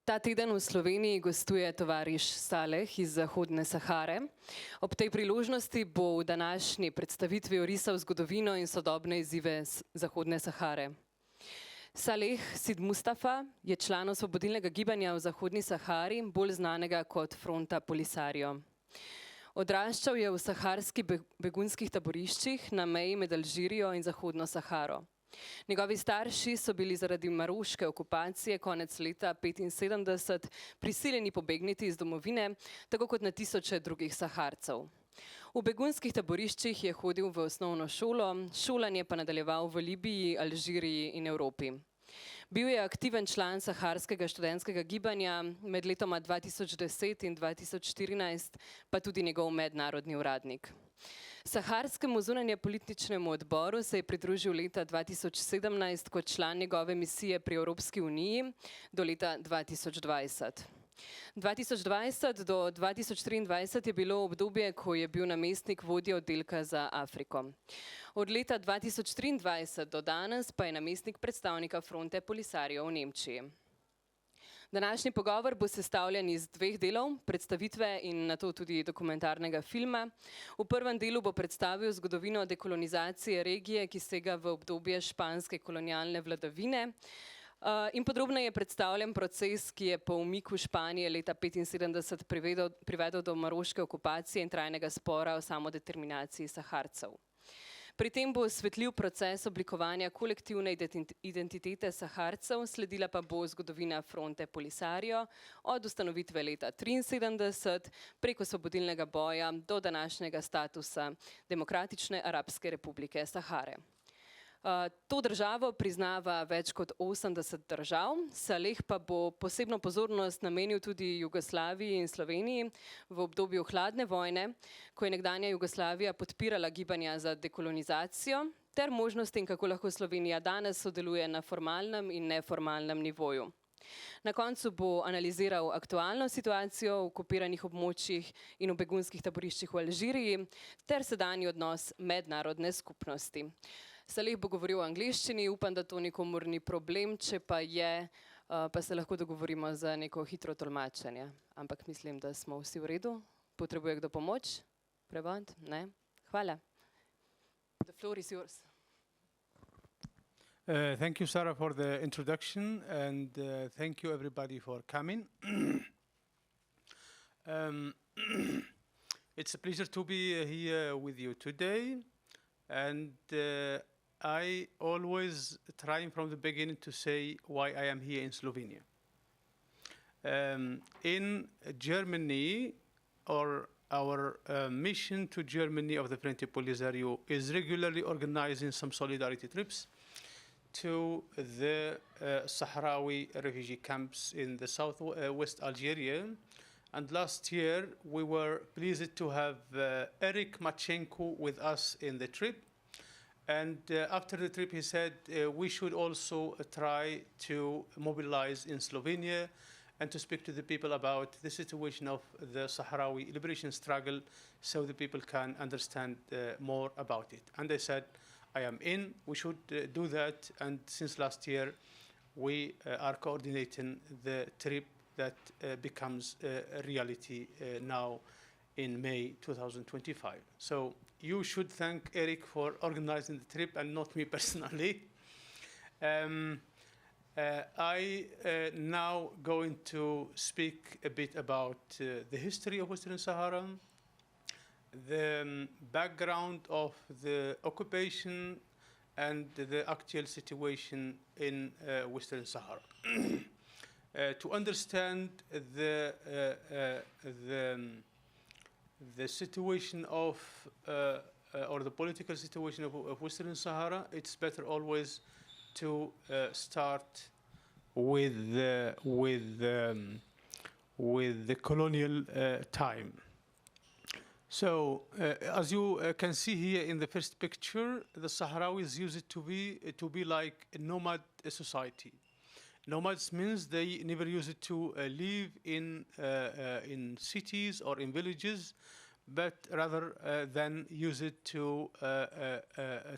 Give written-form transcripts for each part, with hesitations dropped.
Ta teden v Sloveniji gostuje tovariš Saleh iz Zahodne Sahare. Ob tej priložnosti bo v današnji predstavitvi orisal zgodovino in sodobne izzive Zahodne Sahare. Saleh Sidmustafe je član osvobodilnega gibanja v Zahodni Sahari, bolj znanega kot fronta Polisario. Odraščal je v saharskih begunskih taboriščih na meji med Alžirijo in Zahodno Saharo. Njegovi starši so bili zaradi maroške okupacije konec leta 1975 prisiljeni pobegniti iz domovine, tako kot na tisoče drugih Saharcev. V begunskih taboriščih je hodil v osnovno šolo, šolanje pa nadaljeval v Libiji, Alžiriji in Evropi. Bil je aktiven član saharskega študentskega gibanja, med letoma 2010 in 2014 pa tudi njegov mednarodni uradnik. Saharskemu zunanjepolitičnemu odboru se je pridružil leta 2017 kot član njegove misije pri Evropski uniji do leta 2020. 2020 do 2023 je bilo obdobje, ko je bil namestnik vodje oddelka za Afriko. Od leta 2023 do danes pa je namestnik predstavnika fronte Polisario v Nemčiji. Današnji pogovor bo sestavljen iz dveh delov, predstavitve in nato tudi dokumentarnega filma. V prvem delu bo predstavil zgodovino dekolonizacije regije, ki sega v obdobje španske kolonialne vladavine. In podrobneje je predstavljen proces, ki je po umiku Španije leta 1975 privedel do maroške okupacije in trajnega spora o samodeterminaciji Saharcev. Pri tem bo osvetlil proces oblikovanja kolektivne identitete Saharcev, sledila pa bo zgodovina fronte Polisario od ustanovitve leta 1973 preko osvobodilnega boja do današnjega statusa Demokratične arabske republike Sahare. To državo priznava več kot 80 držav, Saleh pa bo posebno pozornost namenil tudi Jugoslaviji in Sloveniji v obdobju hladne vojne, ko je nekdanja Jugoslavija podpirala gibanja za dekolonizacijo ter možnosti, kako lahko Slovenija danes sodeluje na formalnem in neformalnem nivoju. Na koncu bo analiziral aktualno situacijo v okupiranih območjih in v begunskih taboriščih v Alžiriji ter sedanji odnos mednarodne skupnosti. Saleh bo govoril v angleščini, upam, da to nikomur ni problem, če pa je, pa se lahko dogovorimo za neko hitro tolmačenje. Ampak mislim, da smo vsi v redu. Potrebuje kdo pomoč? Prevod? Ne? Hvala. The floor is yours. Thank you, Sarah, for the introduction, and thank you, everybody, for coming. It's a pleasure to be here with you today, and I always try from the beginning to say why I am here in Slovenia. In Germany, our mission to Germany of the Fronti Polisario is regularly organizing some solidarity trips to the Sahrawi refugee camps in the southwest Algeria. And last year, we were pleased to have Eric Machenko with us in the trip. And after the trip, he said we should also try to mobilize in Slovenia and to speak to the people about the situation of the Sahrawi liberation struggle so the people can understand more about it. And I said, I am in, we should do that, and since last year we are coordinating the trip that becomes a reality now in May 2025. So you should thank Eric for organizing the trip and not me personally. I now going to speak a bit about the history of Western Sahara, the background of the occupation and the actual situation in Western Sahara. To understand the situation of, or the political situation of Western Sahara, it's better always to start with the colonial time. So, as you can see here in the first picture, the Sahrawis used to be like a nomad society. Nomads means they never used to live in cities or in villages, but rather than use it to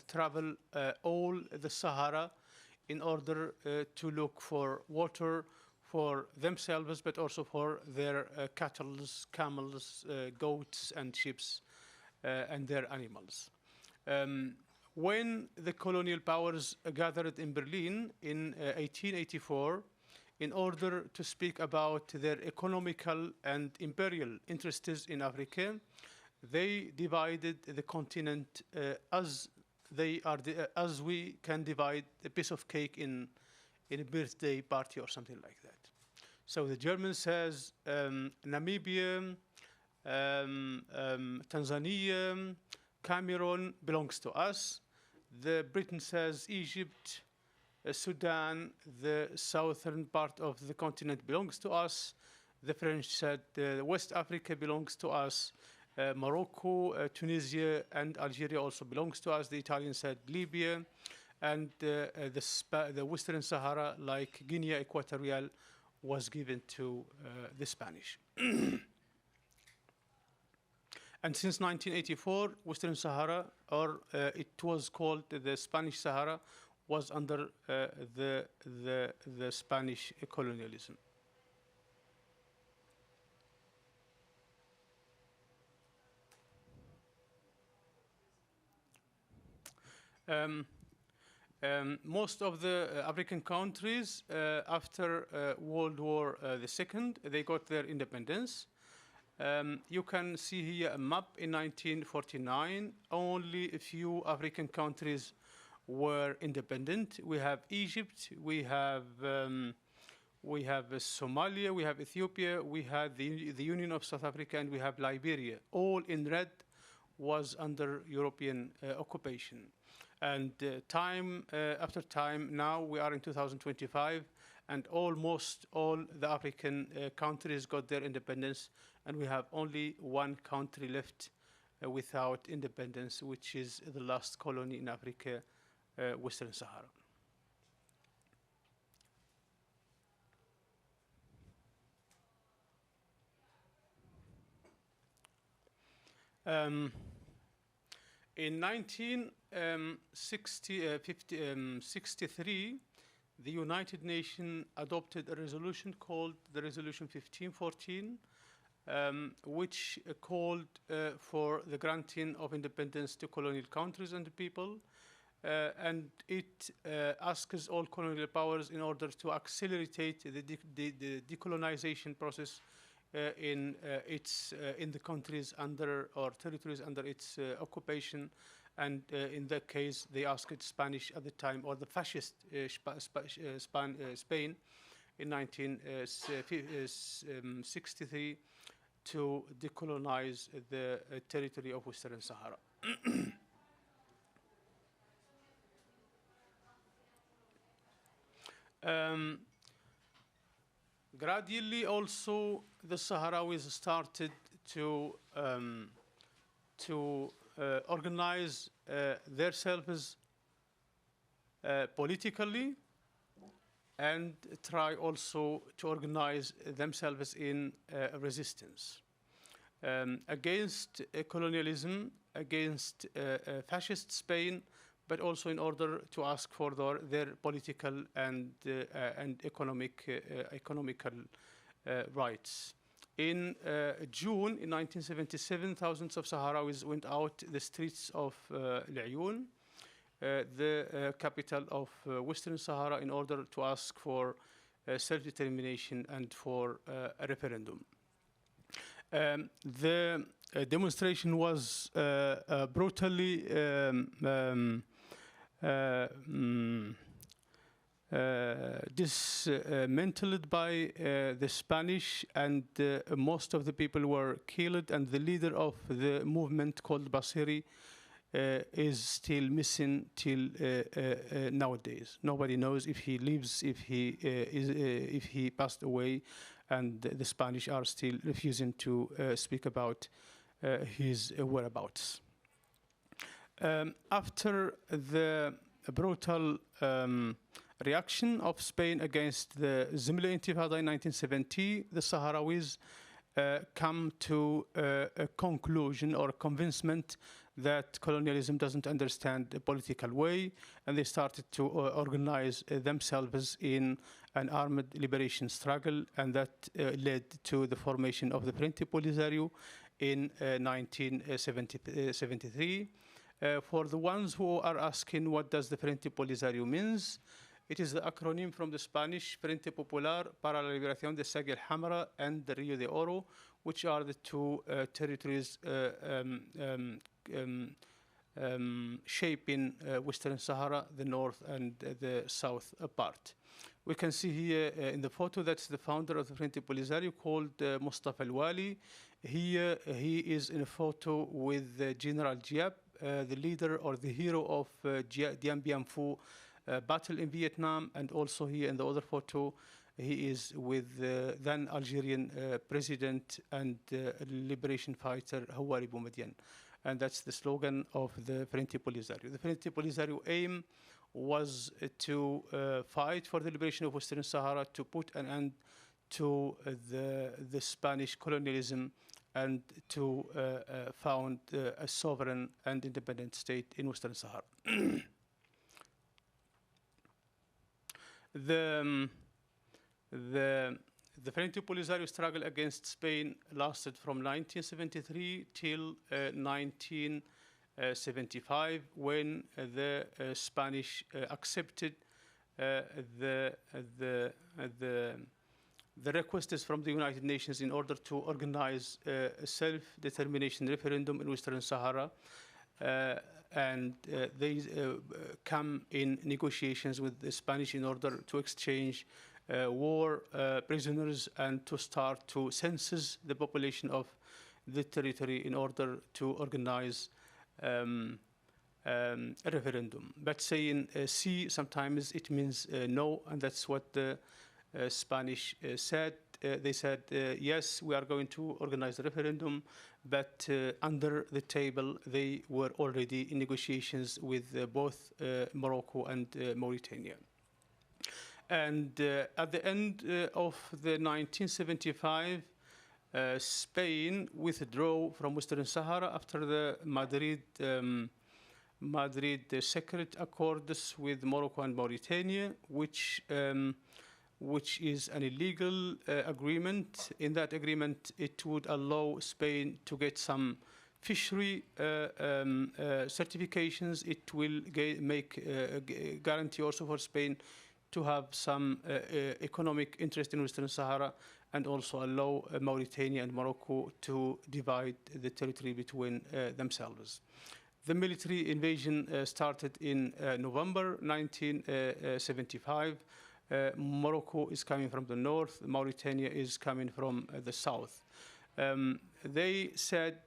travel all the Sahara in order to look for water, for themselves, but also for their cattle, camels, goats, and sheep, and their animals. When the colonial powers gathered in Berlin in 1884, in order to speak about their economical and imperial interests in Africa, they divided the continent as we can divide a piece of cake in a birthday party or something like that. So the German says Namibia, Tanzania, Cameroon belongs to us. The Britain says Egypt, Sudan, the southern part of the continent belongs to us. The French said West Africa belongs to us. Morocco, Tunisia, and Algeria also belongs to us. The Italians said Libya, and the Western Sahara, like Guinea Equatorial, was given to the Spanish. And since 1984, Western Sahara, or it was called the Spanish Sahara, was under the Spanish colonialism. Most of the African countries, after World War II, they got their independence. You can see here a map in 1949. Only a few African countries were independent. We have Egypt, we have Somalia, we have Ethiopia, we have the Union of South Africa, and we have Liberia. All in red was under European occupation. And time after time, now we are in 2025, and almost all the African countries got their independence, and we have only one country left without independence, which is the last colony in Africa, Western Sahara. In 1963, the United Nations adopted a resolution called the Resolution 1514, which called for the granting of independence to colonial countries and people. And it asks all colonial powers in order to accelerate the decolonization process in the countries under, or territories under its occupation. And in that case, they asked Spanish at the time, or the fascist Spain in 1963 to decolonize the territory of Western Sahara. Gradually, also, the Sahrawis started to organize themselves politically, and try also to organize themselves in resistance against colonialism, against fascist Spain, but also in order to ask for their political and economical rights. In June in 1977, thousands of Sahrawis went out the streets of Al-Ayoun, the capital of Western Sahara, in order to ask for self-determination and for a referendum. The demonstration was brutally dismantled by the Spanish, and most of the people were killed, and the leader of the movement, called Basiri, is still missing till nowadays. Nobody knows if he lives, if he passed away, and the Spanish are still refusing to speak about his whereabouts. After the brutal reaction of Spain against the Zemla Intifada in 1970, the Sahrawis come to a conclusion or a convincement that colonialism doesn't understand the political way, and they started to organize themselves in an armed liberation struggle, and that led to the formation of the Frente Polisario in 1973. For the ones who are asking what does the Frente Polisario means, it is the acronym from the Spanish Frente Popular para la Liberación de Saguia Hamra and the Rio de Oro, which are the two territories shaping Western Sahara, the north and the south part. We can see here in the photo that's the founder of the Frente Polisario called Mustafa Al-Wali. Here he is in a photo with General Giap, the leader or the hero of Dien Bien Phu battle in Vietnam, and also here in the other photo he is with then Algerian president and liberation fighter Houari Boumediene. And that's the slogan of the Frente Polisario. The Frente Polisario aim was to fight for the liberation of Western Sahara, to put an end to the Spanish colonialism, and to found a sovereign and independent state in Western Sahara. The Frente Polisario struggle against Spain lasted from 1973 till 1975, when the Spanish accepted the requests from the United Nations in order to organize a self-determination referendum in Western Sahara. And they come in negotiations with the Spanish in order to exchange war prisoners and to start to census the population of the territory in order to organize a referendum. But saying sí sometimes it means no, and that's what the Spanish said. They said, yes, we are going to organize a referendum, but under the table they were already in negotiations with both Morocco and Mauritania. And at the end of the 1975, Spain withdrew from Western Sahara after the Madrid Secret Accords with Morocco and Mauritania, which is an illegal agreement. In that agreement, it would allow Spain to get some fishery certifications. It will make a guarantee also for Spain to have some economic interest in Western Sahara, and also allow Mauritania and Morocco to divide the territory between themselves. The military invasion started in November 1975. Morocco is coming from the north, Mauritania is coming from the south. They said,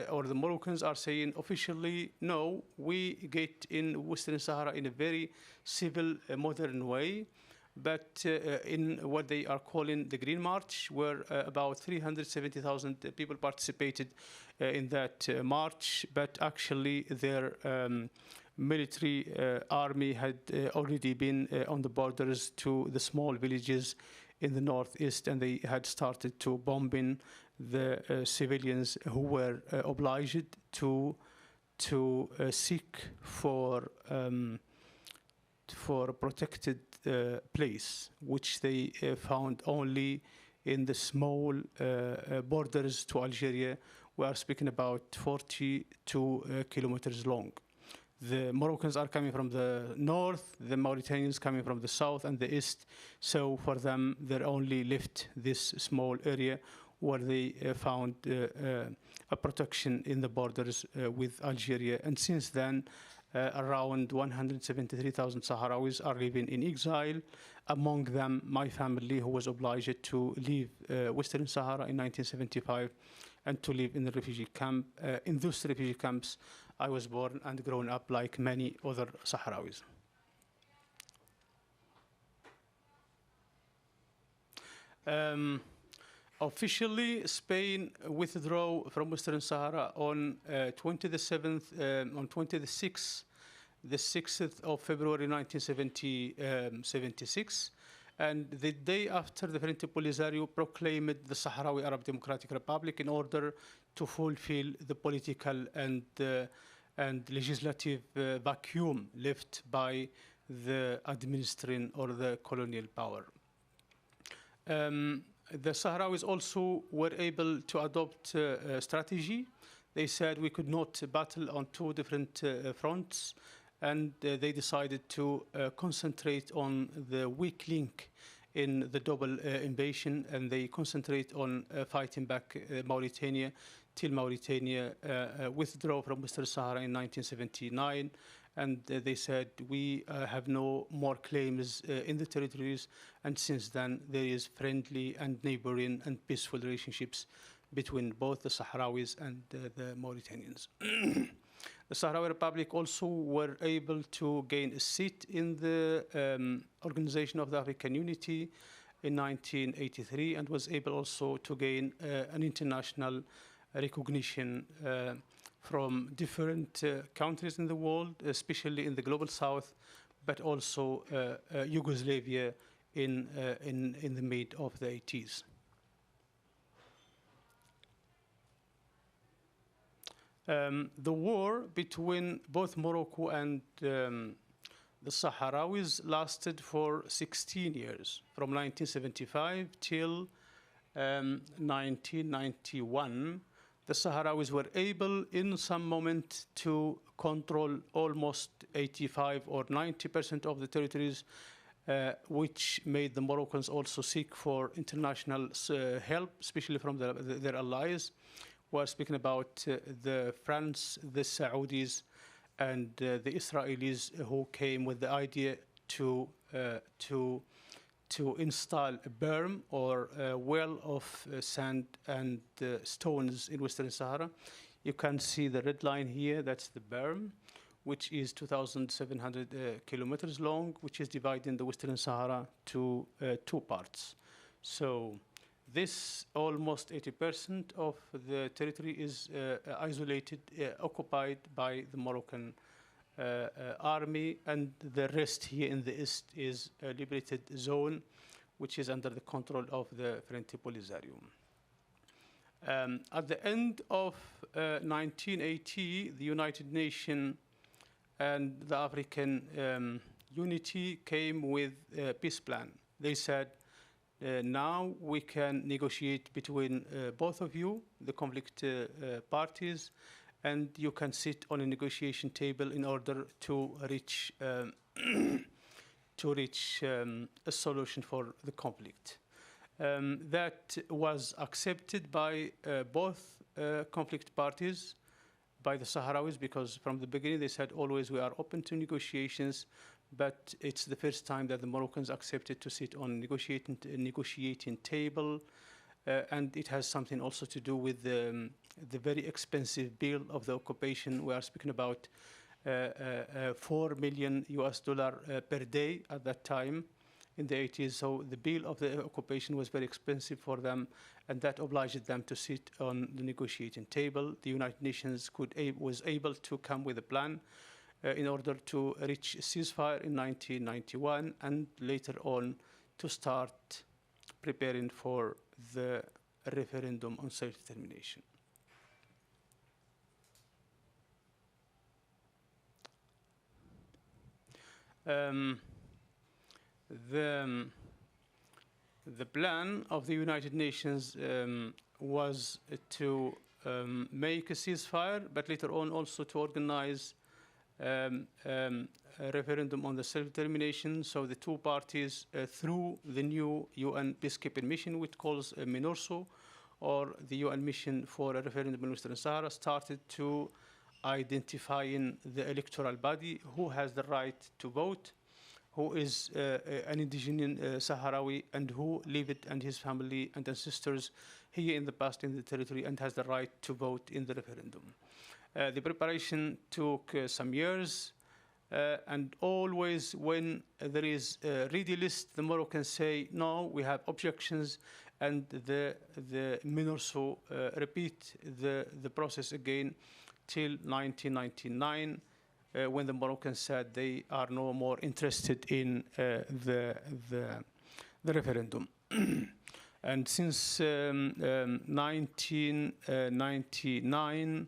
or the Moroccans are saying officially, no, we get in Western Sahara in a very civil, modern way, but in what they are calling the Green March, where about 370,000 people participated in that march, but actually their military army had already been on the borders to the small villages in the northeast, and they had started to bombing the civilians who were obliged to seek for a protected place, which they found only in the small borders to Algeria. We are speaking about 42 kilometers long. The Moroccans are coming from the north, the Mauritanians coming from the south and the east. So for them, they only left this small area where they found a protection in the borders with Algeria. And since then, around 173,000 Sahrawis are living in exile. Among them, my family, who was obliged to leave Western Sahara in 1975 and to live in the refugee camp. In those refugee camps, I was born and grown up like many other Sahrawis. Officially, Spain withdrew from Western Sahara on 26th, the 6th of February 1976, and the day after the Frente Polisario proclaimed the Sahrawi Arab Democratic Republic in order to fulfill the political and legislative vacuum left by the administering or the colonial power. The Sahrawis also were able to adopt a strategy. They said we could not battle on two different fronts, and they decided to concentrate on the weak link in the double invasion, and they concentrate on fighting back Mauritania till Mauritania withdrew from Western Sahara in 1979. And they said, we have no more claims in the territories, and since then there is friendly and neighboring and peaceful relationships between both the Sahrawis and the Mauritanians. The Sahrawi Republic also were able to gain a seat in the Organization of the African Unity in 1983, and was able also to gain an international recognition from different countries in the world, especially in the global south, but also Yugoslavia in the mid of the 80s. The war between both Morocco and the Sahrawis lasted for 16 years, from 1975 till 1991. The Sahrawis were able in some moment to control almost 85 or 90% of the territories, which made the Moroccans also seek for international help, especially from their allies. We are speaking about the France, the Saudis, and the Israelis, who came with the idea to install a berm or a well of sand and stones in Western Sahara. You can see the red line here, that's the berm, which is 2,700 kilometers long, which is dividing the Western Sahara to two parts. So this almost 80% of the territory is isolated, occupied by the Moroccan army, and the rest here in the east is a liberated zone, which is under the control of the Fronti Polisario. At the end of 1980, the United Nations and the African Unity came with a peace plan. They said, now we can negotiate between both of you, the conflict parties, and you can sit on a negotiation table in order to reach a solution for the conflict. That was accepted by both conflict parties, by the Sahrawis, because from the beginning they said always we are open to negotiations, but it's the first time that the Moroccans accepted to sit on a negotiating table. And it has something also to do with the very expensive bill of the occupation. We are speaking about $4 million per day at that time in the 80s. So the bill of the occupation was very expensive for them, and that obliged them to sit on the negotiating table. The United Nations was able to come with a plan in order to reach a ceasefire in 1991, and later on to start preparing for the referendum on self-determination. The plan of the United Nations was to make a ceasefire, but later on also to organize a referendum on the self-determination. So the two parties, through the new UN peacekeeping mission, which calls MINURSO, or the UN mission for a referendum in Western Sahara, started to identifying the electoral body, who has the right to vote, who is an indigenous Sahrawi, and who lived and his family and ancestors here in the past in the territory and has the right to vote in the referendum. The preparation took some years, and always when there is a ready list, the Moroccans say, no, we have objections, and the MINURSO repeat the process again till 1999, when the Moroccans said they are no more interested in the referendum. And since 1999,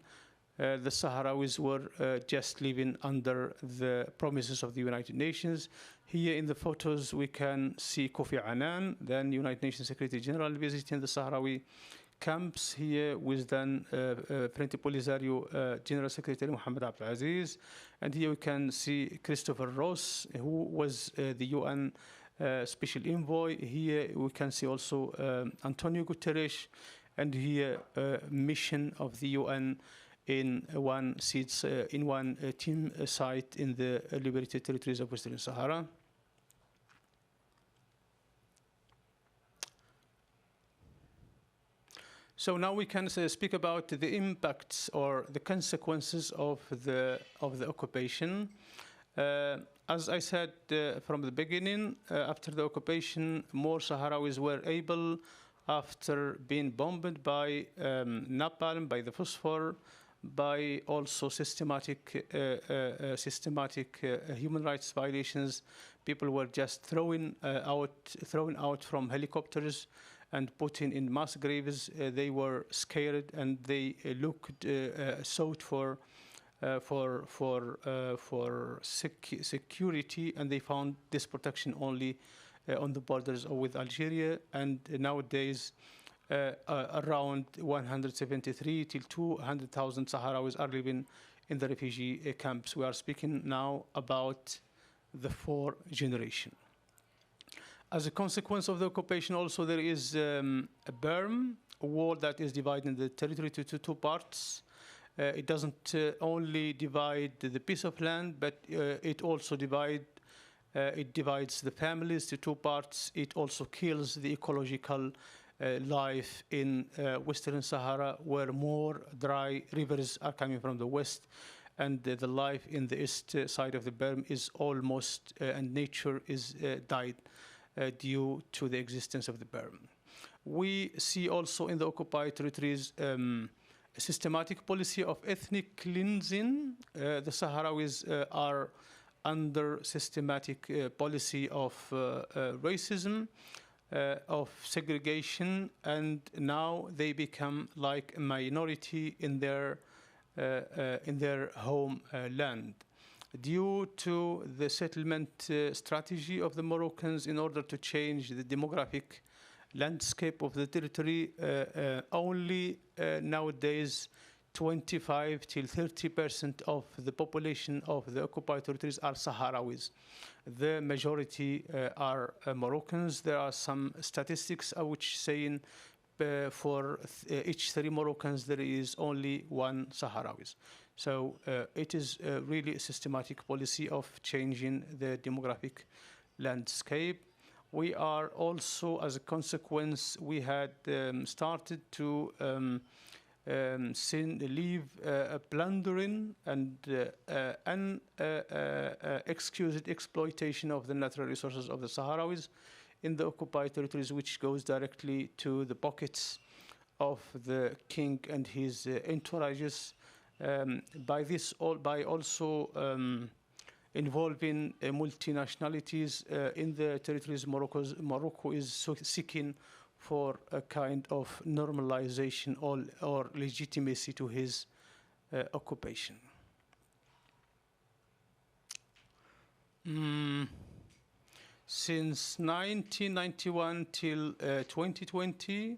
the Sahrawis were just living under the promises of the United Nations. Here in the photos, we can see Kofi Annan, then United Nations Secretary General, visiting the Sahrawi camps. Here with then Frente Polisario General Secretary Mohammed Abdelaziz. And here we can see Christopher Ross, who was the UN Special Envoy. Here we can see also Antonio Guterres, and here mission of the UN in one team site in the liberated territories of Western Sahara. So now we can speak about the impacts or the consequences of the occupation. As I said from the beginning, after the occupation, more Sahrawis were able, after being bombed by napalm, by the phosphor, by also systematic human rights violations. People were just thrown out from helicopters and put in mass graves. They were scared and they sought for security, and they found this protection only on the borders with Algeria. And nowadays, around 173 till 200,000 Sahrawis are living in the refugee camps. We are speaking now about the fourth generation. As a consequence of the occupation, also there is a berm, a wall that is dividing the territory to two parts. It doesn't only divide the piece of land, but it also divides the families to two parts. It also kills the ecological life in Western Sahara, where more dry rivers are coming from the west, and the life in the east side of the berm is almost, and nature is died due to the existence of the berm. We see also in the occupied territories a systematic policy of ethnic cleansing. The Sahrawis are under systematic policy of racism, of segregation, and now they become like a minority in their homeland. Due to the settlement strategy of the Moroccans in order to change the demographic landscape of the territory, only nowadays 25 till 30% of the population of the occupied territories are Sahrawis. The majority are Moroccans. There are some statistics which saying for each 3 Moroccans there is only 1 Sahrawis. So it is really a systematic policy of changing the demographic landscape. We are also, as a consequence, we had started to leave plundering and unexcused exploitation of the natural resources of the Sahrawis in the occupied territories, which goes directly to the pockets of the king and his entourages. By also involving multinationalities in the territories, Morocco is seeking for a kind of normalization or legitimacy to his occupation. Since 1991 till 2020,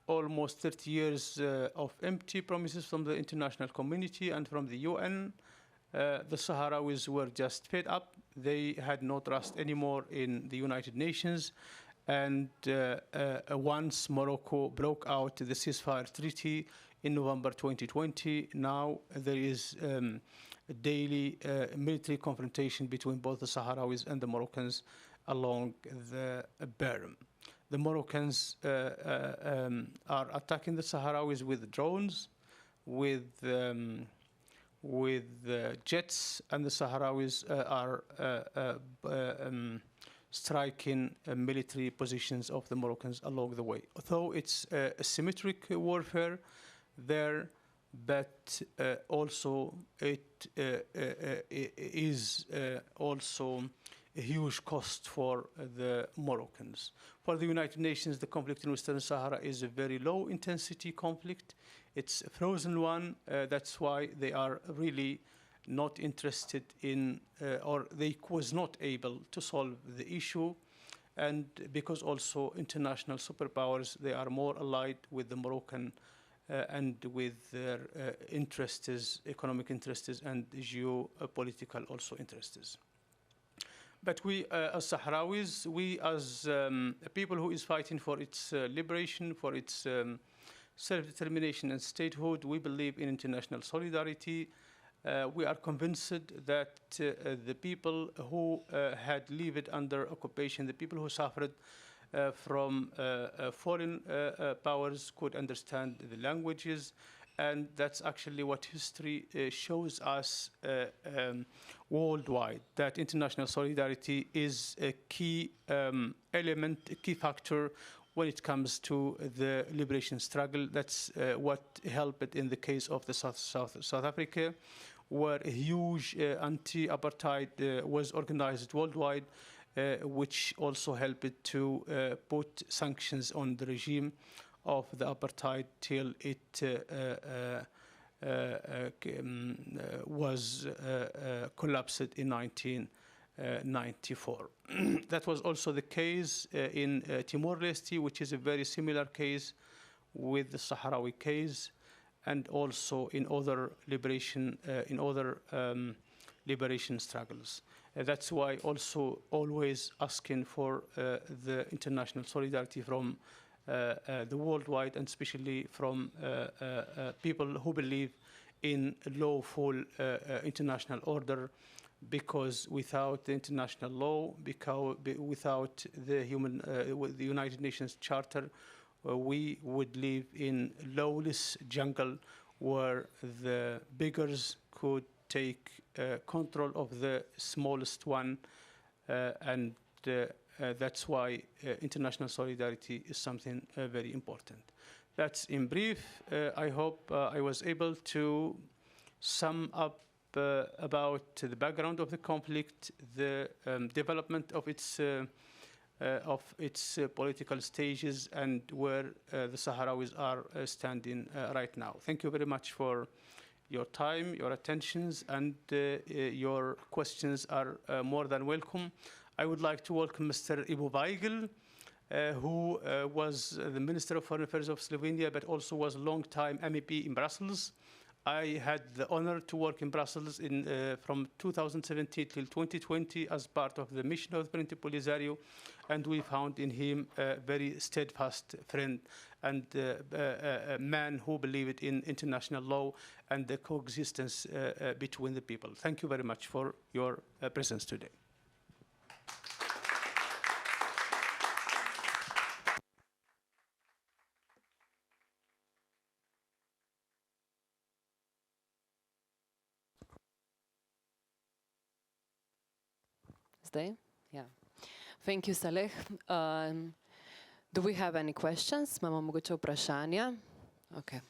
almost 30 years of empty promises from the international community and from the UN. The Sahrawis were just fed up. They had no trust anymore in the United Nations. And once Morocco broke out the ceasefire treaty in November 2020, now there is a daily military confrontation between both the Sahrawis and the Moroccans along the berm. The Moroccans are attacking the Sahrawis with drones, with jets, and the Sahrawis are striking military positions of the Moroccans along the way. Although it's asymmetric warfare there, but also it is also a huge cost for the Moroccans. For the United Nations, the conflict in Western Sahara is a very low intensity conflict. It's a frozen one. That's why they are really not interested in, or they was not able to solve the issue. And because also international superpowers, they are more allied with the Moroccan and with their interests, economic interests, and geopolitical also interests. But we, as Sahrawis, we as a people who is fighting for its liberation, for its self-determination and statehood, we believe in international solidarity. We are convinced that the people who had lived under occupation, the people who suffered from foreign powers could understand the languages, and that's actually what history shows us worldwide, that international solidarity is a key element, a key factor when it comes to the liberation struggle. That's what helped in the case of the South Africa, where a huge anti-apartheid was organized worldwide, which also helped to put sanctions on the regime of the apartheid till it was collapsed in 1994. That was also the case in Timor-Leste, which is a very similar case with the Sahrawi case, and also in other liberation struggles. That's why also always asking for the international solidarity from the worldwide, and especially from people who believe in lawful international order, because without the international law, without the United Nations Charter, we would live in lawless jungle where the beggars could take control of the smallest one, and that's why international solidarity is something very important. That's in brief. I hope I was able to sum up about the background of the conflict, the development of its political stages, and where the Sahrawis are standing right now. Thank you very much for your time, your attentions, and your questions are more than welcome. I would like to welcome Mr. Ivo Weigel, who was the Minister of Foreign Affairs of Slovenia, but also was a long-time MEP in Brussels. I had the honor to work in Brussels from 2017 till 2020 as part of the mission of the Fronti Polisario, and we found in him a very steadfast friend and a man who believed in international law and the coexistence between the people. Thank you very much for your presence today. Zdaj? Yeah. Thank you, Saleh. Do we have any questions? Imamo mogoče vprašanja? Okay.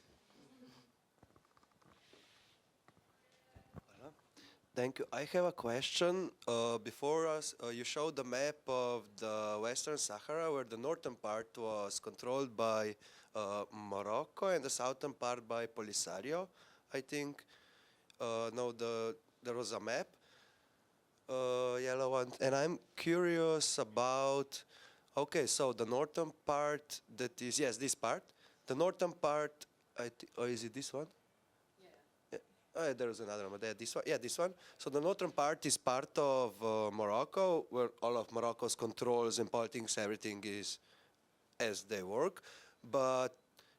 Thank you. I have a question. Before us, you showed the map of the Western Sahara, where the northern part was controlled by Morocco and the southern part by Polisario, I think. No, there was a map. Yellow one, and I'm curious about, okay, so the northern part, that is, yes, this part, the northern part, or is it this one? Yeah. Oh, there was another one, this one, yeah, this one. So the northern part is part of Morocco, where all of Morocco's controls and politics, everything is as they work, but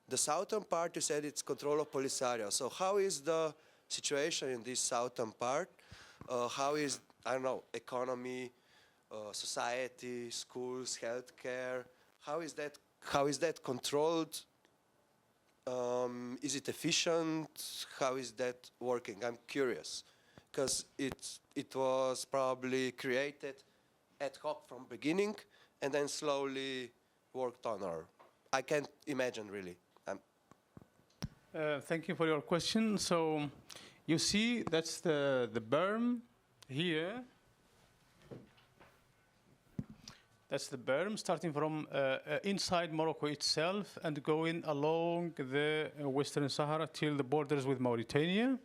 the southern part, you said it's control of Polisario. So how is the situation in this southern part? How is, I don't know, economy, society, schools, healthcare? How is that controlled? Is it efficient? How is that working? I'm curious, because it was probably created ad hoc from beginning and then slowly worked on, or I can't imagine really. Thank you for your question. So you see, that's the berm here. That's the berm, starting from inside Morocco itself and going along the Western Sahara till the borders with Mauritania.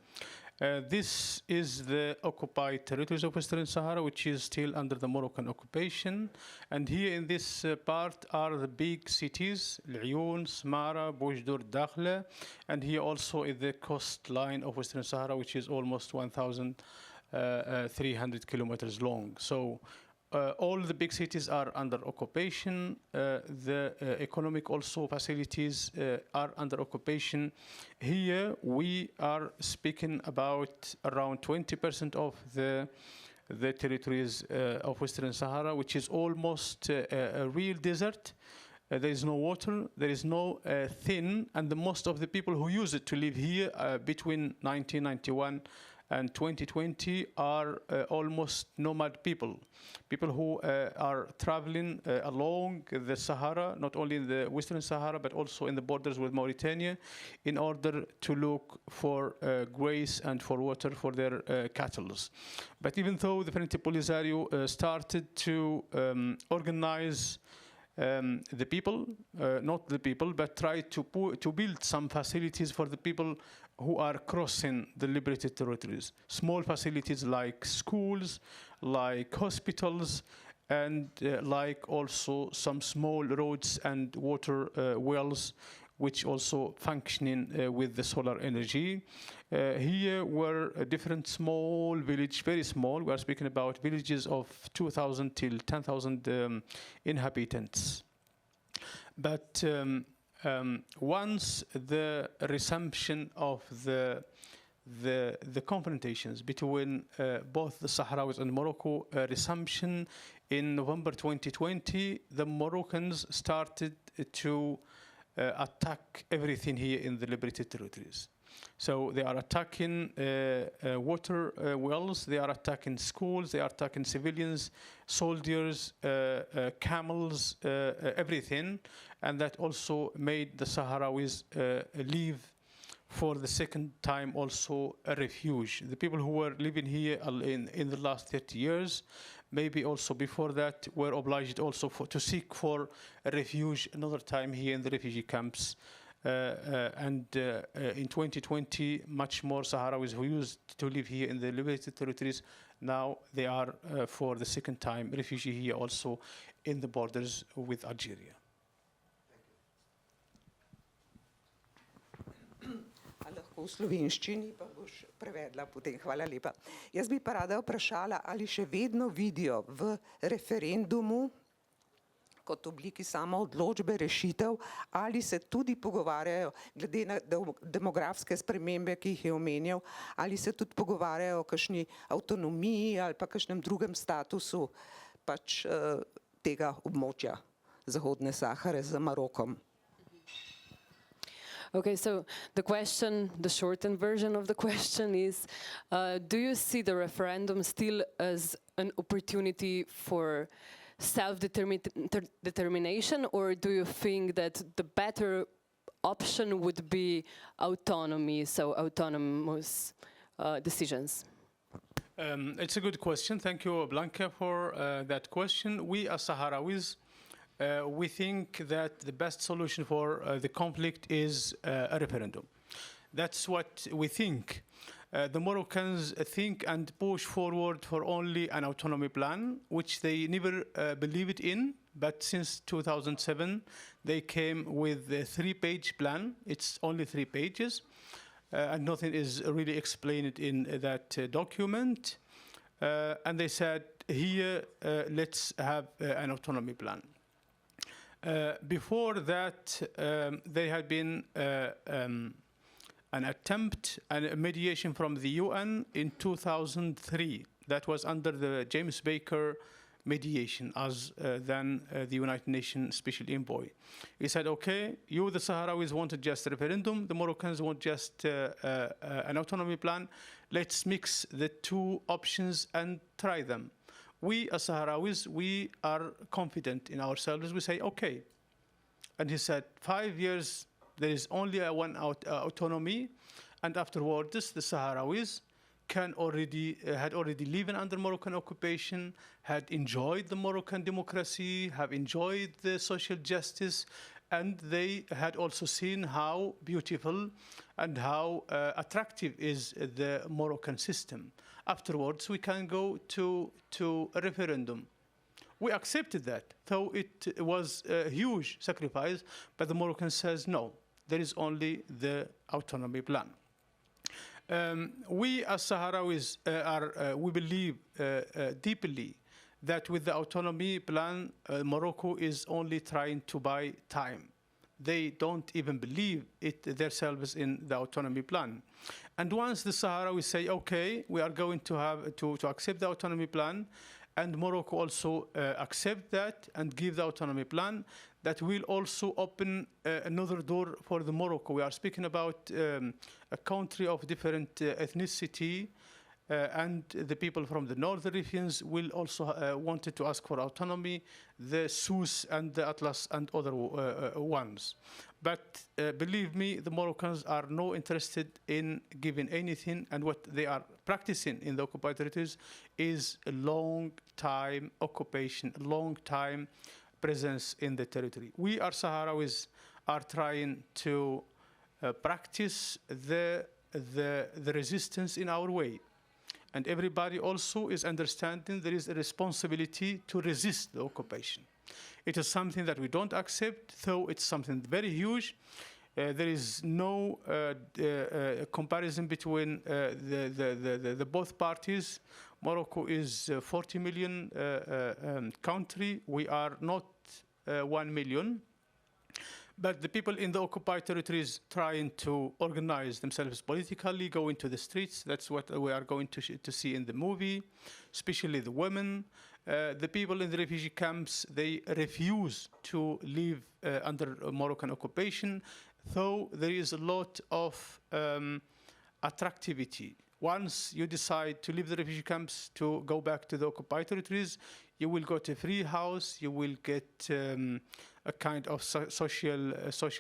This is the occupied territories of Western Sahara, which is still under the Moroccan occupation. And here in this part are the big cities, Laayoune, Smara, Boujdour, Dakhla. And here also is the coastline of Western Sahara, which is almost 1,300 kilometers long. So all the big cities are under occupation. The economic also facilities are under occupation. Here we are speaking about around 20% of the territories of Western Sahara, which is almost a real desert. There is no water, there is no thin, and the most of the people who use it to live here between 1991 and 2020 are almost nomad people who are traveling along the Sahara, not only in the Western Sahara, but also in the borders with Mauritania, in order to look for graze and for water for their cattle. But even though the Frente Polisario started to organize the people, not the people, but try to build some facilities for the people who are crossing the liberated territories. Small facilities like schools, like hospitals, and like also some small roads and water wells, which also functioning with the solar energy. Here were a different small village, very small. We are speaking about villages of 2,000 till 10,000 inhabitants. But once the resumption of the confrontations between both the Sahrawis and Morocco resumption in November 2020, the Moroccans started to attack everything here in the liberated territories. So they are attacking water wells, they are attacking schools, they are attacking civilians, soldiers, camels, everything. And that also made the Sahrawis leave for the second time also a refuge. The people who were living here in the last 30 years, maybe also before that, were obliged also to seek for a refuge another time here in the refugee camps. In 2020, much more Sahrawis who used to live here in the liberated territories, now they are for the second time refugee here also in the borders with Algeria. Lahko v slovenščini, pa boš prevedla potem. Hvala lepa. Jaz bi pa rada vprašala, ali še vedno vidijo v referendumu kot obliki samoodločbe rešitev, ali se tudi pogovarjajo, glede na demografske spremembe, ki jih je omenjal, ali se tudi pogovarjajo o kakšni avtonomiji ali pa kakšnem drugem statusu pač tega območja Zahodne Sahare z Marokom. Okay, so the shortened version of the question is, do you see the referendum still as an opportunity for self-determination, or do you think that the better option would be autonomy, so autonomous decisions? It's a good question. Thank you, Blanca, for that question. We as Sahrawis, we think that the best solution for the conflict is a referendum. That's what we think. The Moroccans think and push forward for only an autonomy plan, which they never believed in. But since 2007, they came with a 3-page plan. It's only 3 pages, and nothing is really explained in that document. And they said, here, let's have an autonomy plan. Before that, there had been an attempt at a mediation from the UN in 2003. That was under the James Baker mediation as then the United Nations Special Envoy. He said, okay, you the Sahrawis wanted just a referendum, the Moroccans want just an autonomy plan. Let's mix the 2 options and try them. We as Sahrawis, we are confident in ourselves. We say, okay. And he said, 5 years, there is only one autonomy, and afterwards the Sahrawis had already lived under Moroccan occupation, had enjoyed the Moroccan democracy, have enjoyed the social justice, And they had also seen how beautiful and how attractive is the Moroccan system. Afterwards, we can go to a referendum. We accepted that, though it was a huge sacrifice, but the Moroccan says no, there is only the autonomy plan. We as Sahrawis we believe deeply that with the autonomy plan, Morocco is only trying to buy time. They don't even believe themselves in the autonomy plan. And once the Sahrawis say, okay, we are going to have to accept the autonomy plan, and Morocco also accept that and give the autonomy plan, that will also open another door for the Morocco. We are speaking about a country of different ethnicity, and the people from the northern regions will also wanted to ask for autonomy, the Sousse and the Atlas and other ones. But believe me, the Moroccans are no interested in giving anything, and what they are practicing in the occupied territories is a long time occupation, long time presence in the territory. We, our Sahrawis, are trying to practice the resistance in our way. And everybody also is understanding there is a responsibility to resist the occupation. It is something that we don't accept, though it's something very huge. There is no comparison between the both parties. Morocco is a 40 million country. We are not 1 million. But the people in the occupied territories trying to organize themselves politically, go into the streets. That's what we are going to see in the movie, especially the women. The people in the refugee camps, they refuse to live under Moroccan occupation, though there is a lot of attractivity. Once you decide to leave the refugee camps to go back to the occupied territories, you will go to a free house, you will get a kind of social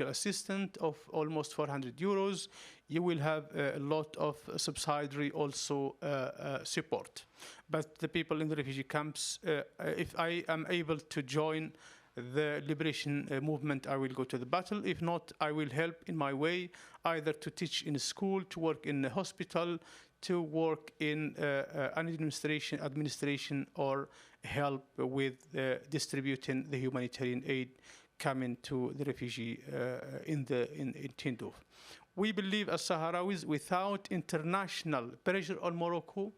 assistant of almost 400 euros. You will have a lot of subsidiary also support. But the people in the refugee camps, if I am able to join the liberation movement, I will go to the battle. If not, I will help in my way, either to teach in a school, to work in a hospital, to work in an administration, or help with distributing the humanitarian aid coming to the refugee in Tindouf. We believe as Sahrawis, without international pressure on Morocco,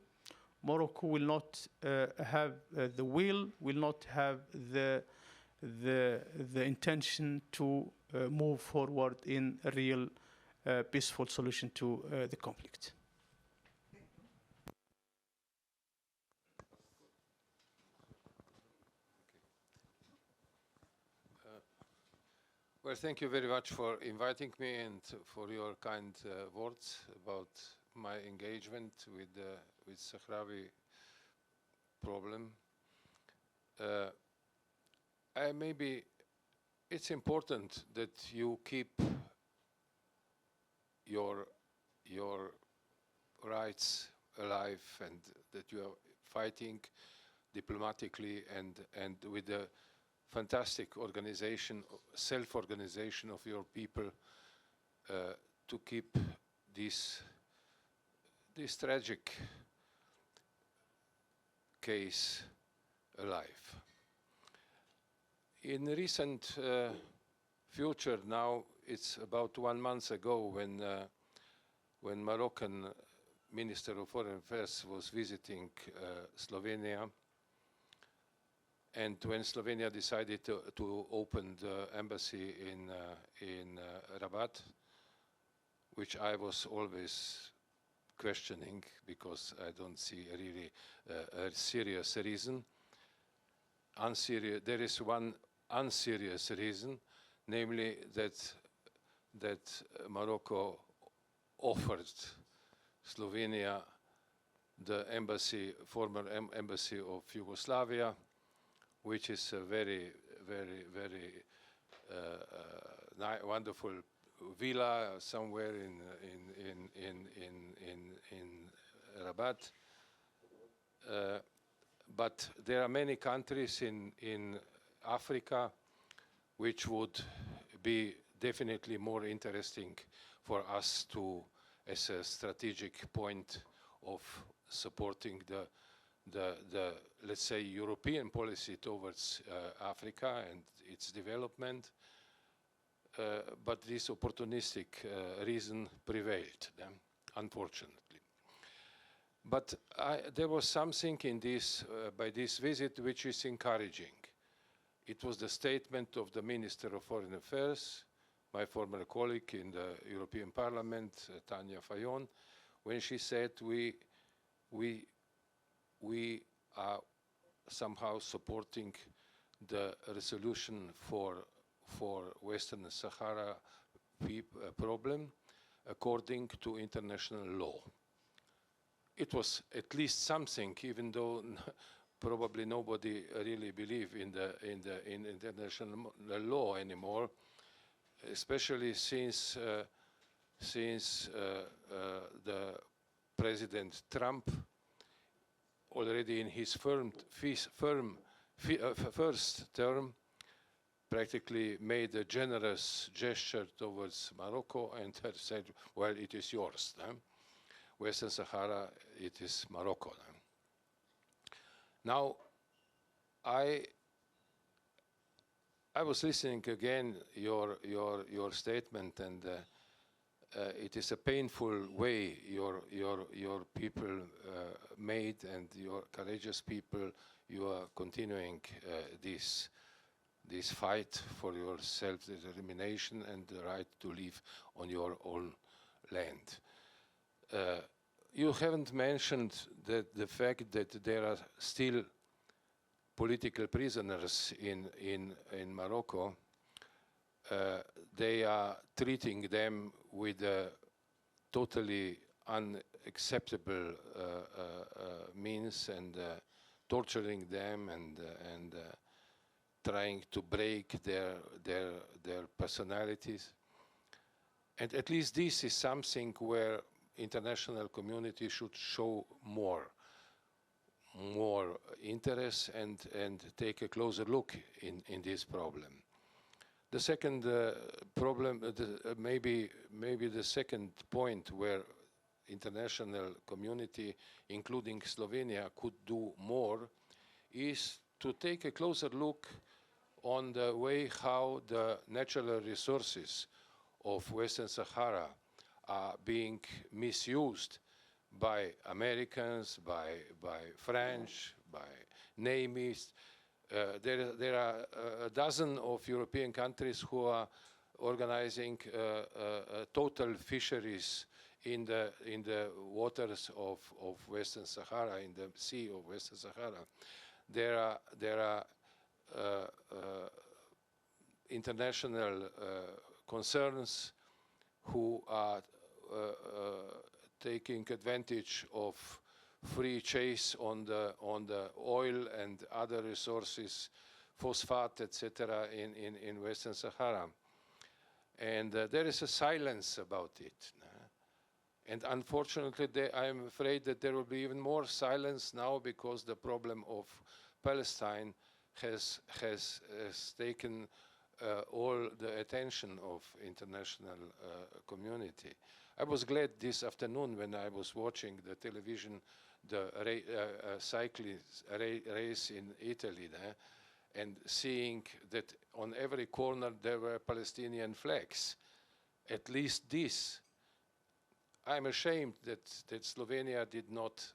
Morocco will not have the will not have the intention to move forward in a real peaceful solution to the conflict. Well, thank you very much for inviting me and for your kind words about my engagement with Sahrawi problem. Maybe it's important that you keep your rights alive, and that you are fighting diplomatically and with the fantastic organization, self-organization of your people to keep this tragic case alive. In recent future now, it's about 1 month ago when Moroccan Minister of Foreign Affairs was visiting Slovenia, and when Slovenia decided to open the embassy in Rabat, which I was always questioning because I don't see a really a serious reason. There is one unserious reason, namely that Morocco offered Slovenia the embassy, former embassy of Yugoslavia, which is a very, very, very wonderful villa somewhere in Rabat. But there are many countries in Africa which would be definitely more interesting for us to, as a strategic point of supporting the let's say, European policy towards Africa and its development. But this opportunistic reason prevailed, unfortunately. But there was something in this, by this visit, which is encouraging. It was the statement of the Minister of Foreign Affairs, my former colleague in the European Parliament, Tanja Fajon, when she said we are somehow supporting the resolution for Western Sahara problem according to international law. It was at least something, even though probably nobody really believe in international law anymore, especially since the President Trump, already in his first term, practically made a generous gesture towards Morocco and had said, well, it is yours. Western Sahara, it is Morocco. Now, I was listening again your statement, and it is a painful way your people made, and your courageous people, you are continuing this fight for your self-determination and the right to live on your own land. You haven't mentioned the fact that there are still political prisoners in Morocco. They are treating them with a totally unacceptable means, and torturing them and trying to break their personalities. And at least this is something where international community should show more interest and take a closer look in this problem. The second problem, maybe the second point where international community, including Slovenia, could do more, is to take a closer look on the way how the natural resources of Western Sahara are being misused by Americans, by French, by Namis. There are a dozen of European countries who are organizing total fisheries in the waters of Western Sahara, in the sea of Western Sahara. There are international concerns who are taking advantage of free chase on the oil and other resources, phosphate, etc., in Western Sahara. And there is a silence about it. And unfortunately, I am afraid that there will be even more silence now, because the problem of Palestine has taken all the attention of international community. I was glad this afternoon when I was watching the television, the cycling race in Italy, and seeing that on every corner there were Palestinian flags. At least this. I'm ashamed that Slovenia did not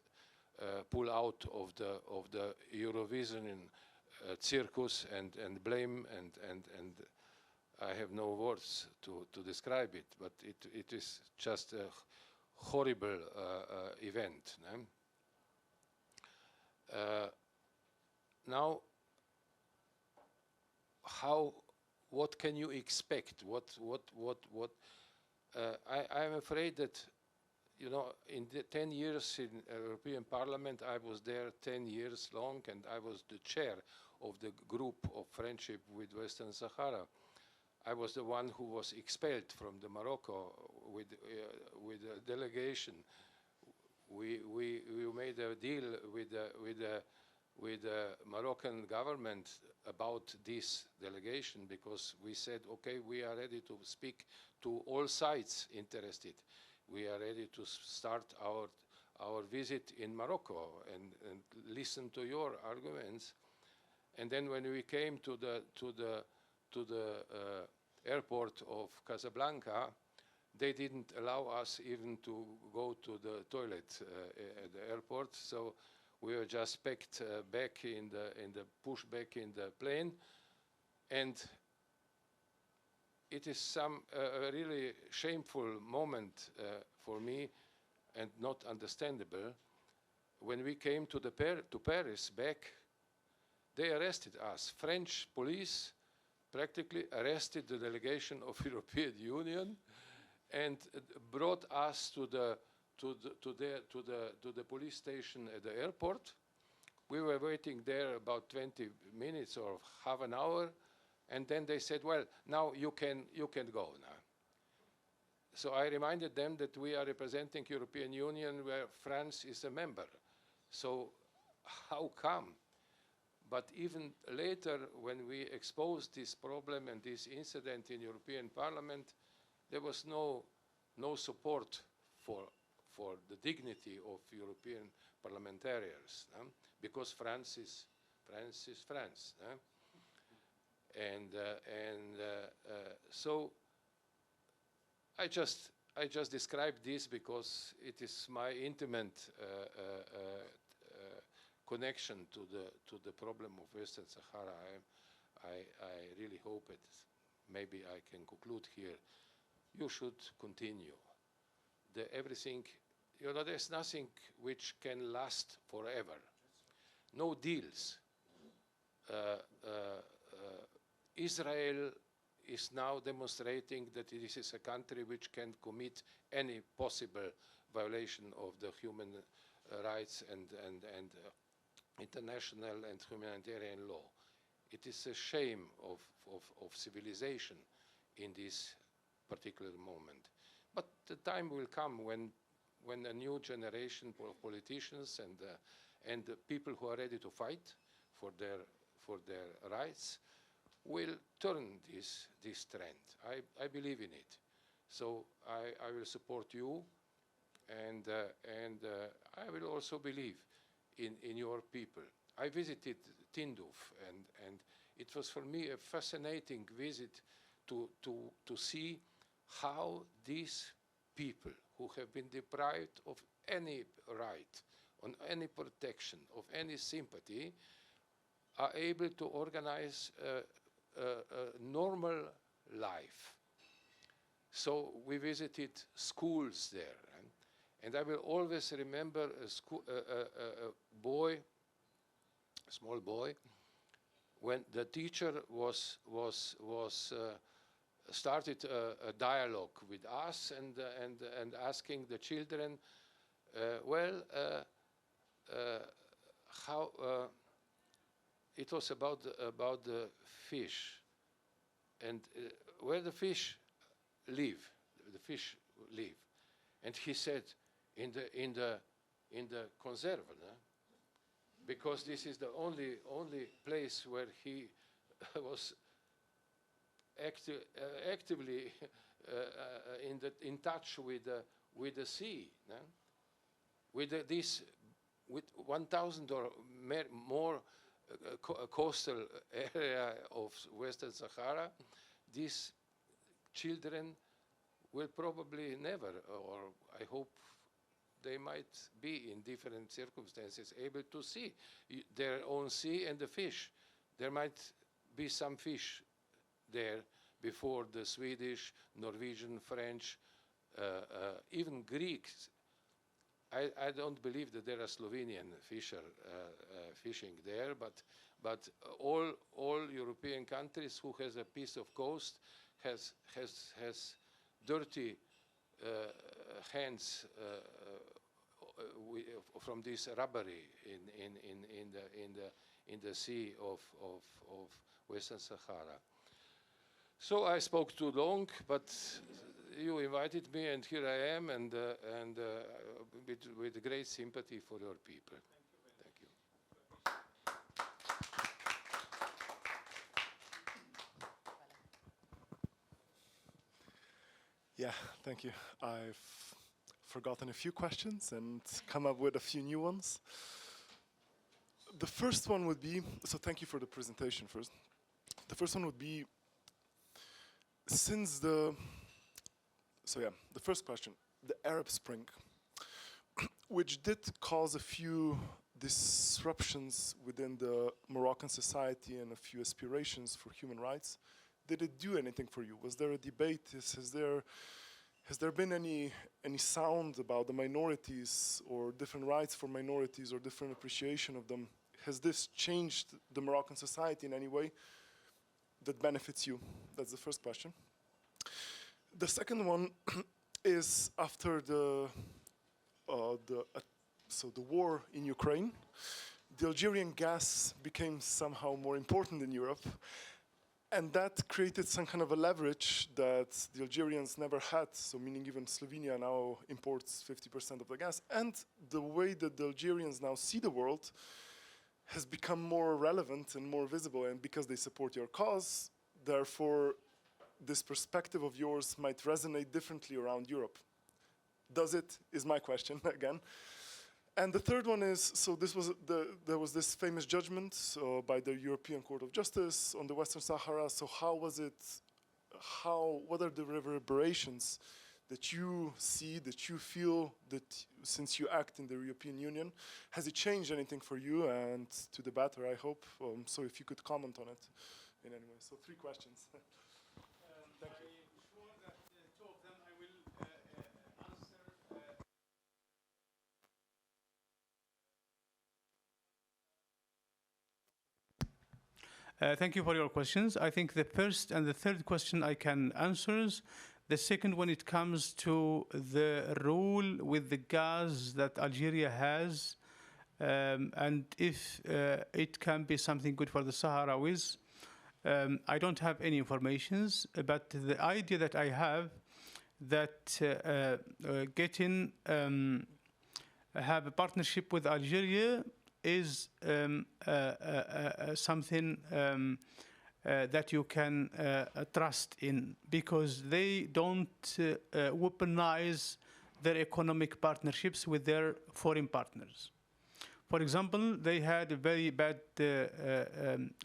pull out of the Eurovision circus and blame, and I have no words to describe it, but it is just a horrible event. Now, what can you expect? I'm afraid that, you know, in the 10 years in European Parliament, I was there 10 years long, and I was the chair of the group of friendship with Western Sahara. I was the one who was expelled from the Morocco with a delegation. We made a deal with the the Moroccan government about this delegation, because we said, okay, we are ready to speak to all sides interested. We are ready to start our visit in Morocco and listen to your arguments. And then when we came to the airport of Casablanca, they didn't allow us even to go to the toilet at the airport. So we were just packed back in the pushback in the plane, and it is a really shameful moment for me and not understandable. When we came to Paris back, they arrested us. French police practically arrested the delegation of European Union and brought us to the police station at the airport. We were waiting there about 20 minutes or half an hour, and then they said, well, now you can go now. So I reminded them that we are representing European Union where France is a member. So how come? But even later, when we exposed this problem and this incident in European Parliament, there was no support for the dignity of European parliamentarians, because France is France. So I just described this because it is my intimate connection to the problem of Western Sahara. I really hope it. Maybe I can conclude here. You should continue. Everything, there's nothing which can last forever. No deals. Israel is now demonstrating that this is a country which can commit any possible violation of the human rights and international and humanitarian law. It is a shame of civilization in this particular moment. But the time will come when a new generation of politicians and the people who are ready to fight for their rights will turn this trend. I believe in it. So I will support you, and I will also believe in your people. I visited Tindouf, and it was for me a fascinating visit to see how these people who have been deprived of any right, on any protection, of any sympathy, are able to organize a normal life. So we visited schools there, and I will always remember a small boy, when the teacher started a dialogue with us and asking the children, how it was about the fish and where the fish live. And he said, in the conserve, because this is the only place where he was actively in touch with the sea, with 1,000 or more coastal area of Western Sahara. These children will probably never, or I hope they might be in different circumstances, able to see their own sea and the fish. There might be some fish there before the Swedish, Norwegian, French, even Greeks. I don't believe that there are Slovenian fishing there, but all European countries who has a piece of coast has dirty hands from this robbery in the sea of Western Sahara. So I spoke too long, but you invited me, and here I am, and with great sympathy for your people. Thank you. Yeah, thank you. I've forgotten a few questions and come up with a few new ones. The first one would be, so thank you for the presentation first. The first one would be, the first question, the Arab Spring, which did cause a few disruptions within the Moroccan society and a few aspirations for human rights. Did it do anything for you? Was there a debate? Has there been any sound about the minorities or different rights for minorities or different appreciation of them? Has this changed the Moroccan society in any way that benefits you? That's the first question. The second one is after the war in Ukraine, the Algerian gas became somehow more important in Europe, and that created some kind of a leverage that the Algerians never had, so meaning even Slovenia now imports 50% of the gas, and the way that the Algerians now see the world has become more relevant and more visible, and because they support your cause, therefore this perspective of yours might resonate differently around Europe. Does it, is my question again. And the third one is, so there was this famous judgment by the European Court of Justice on the Western Sahara. So what are the reverberations that you see, that you feel, that since you act in the European Union, has it changed anything for you and to the better, I hope? So if you could comment on it in any way. So 3 questions. Thank you. I'm sure that 2 of them I will answer. Thank you for your questions. I think the first and the third question I can answer. The second, when it comes to the role with the gas that Algeria has, and if it can be something good for the Sahrawis, I don't have any informations, but the idea that I have that have a partnership with Algeria is something that you can trust in, because they don't weaponize their economic partnerships with their foreign partners. For example, they had very bad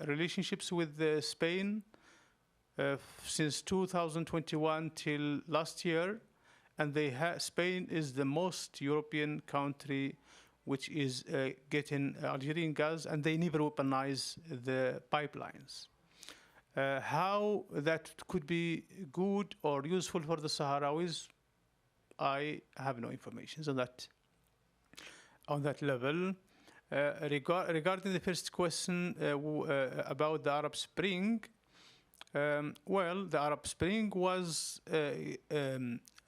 relationships with Spain since 2021 till last year, and Spain is the most European country which is getting Algerian gas, and they never weaponize the pipelines. How that could be good or useful for the Sahrawis, I have no information on that level. Regarding the first question about the Arab Spring, well, the Arab Spring was a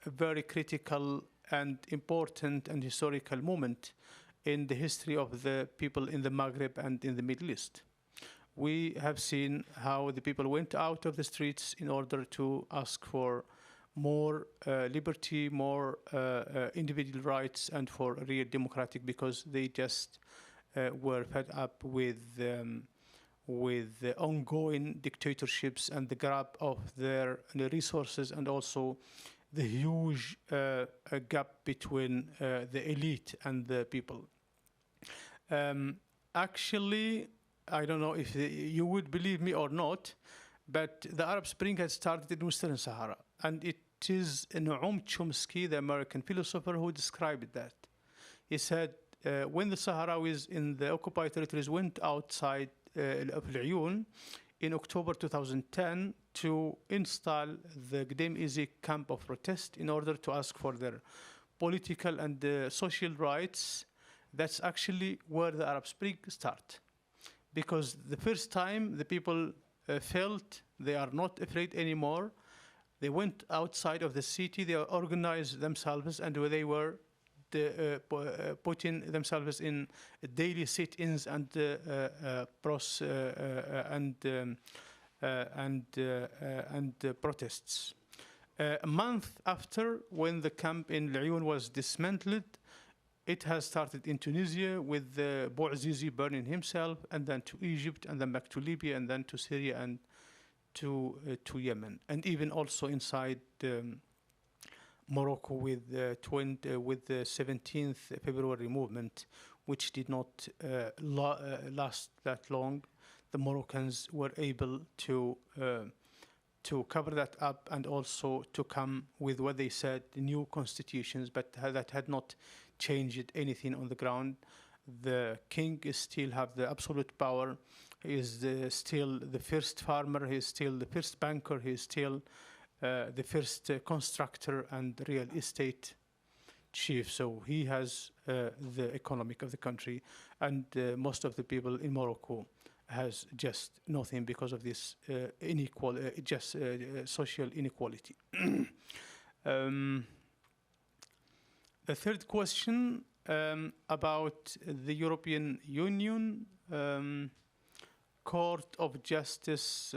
very critical and important and historical moment in the history of the people in the Maghreb and in the Middle East. We have seen how the people went out of the streets in order to ask for more liberty, more individual rights, and for real democratic, because they just were fed up with the ongoing dictatorships and the grab of the resources, and also the huge gap between the elite and the people. Actually, I don't know if you would believe me or not, but the Arab Spring had started in Western Sahara, and it is Noam Chomsky, the American philosopher, who described that. He said, when the Sahrawis in the occupied territories went outside of Al-Ayoun in October 2010 to install the Gdem Izik camp of protest in order to ask for their political and social rights, that's actually where the Arab Spring started. Because the first time the people felt they are not afraid anymore, they went outside of the city, they organized themselves, and they were putting themselves in daily sit-ins and protests. A month after, when the camp in Al-Ayoun was dismantled, it has started in Tunisia with Bouazizi burning himself, and then to Egypt, and then back to Libya, and then to Syria, and to Yemen, and even also inside Morocco with the 17th February movement, which did not last that long. The Moroccans were able to cover that up and also to come with what they said new constitutions, but that had not changed anything on the ground. The king is still have the absolute power. He is still the first farmer. He is still the first banker. He is still the first constructor and real estate chief. So he has the economic of the country, and most of the people in Morocco has just nothing because of this social inequality. The third question about the European Union Court of Justice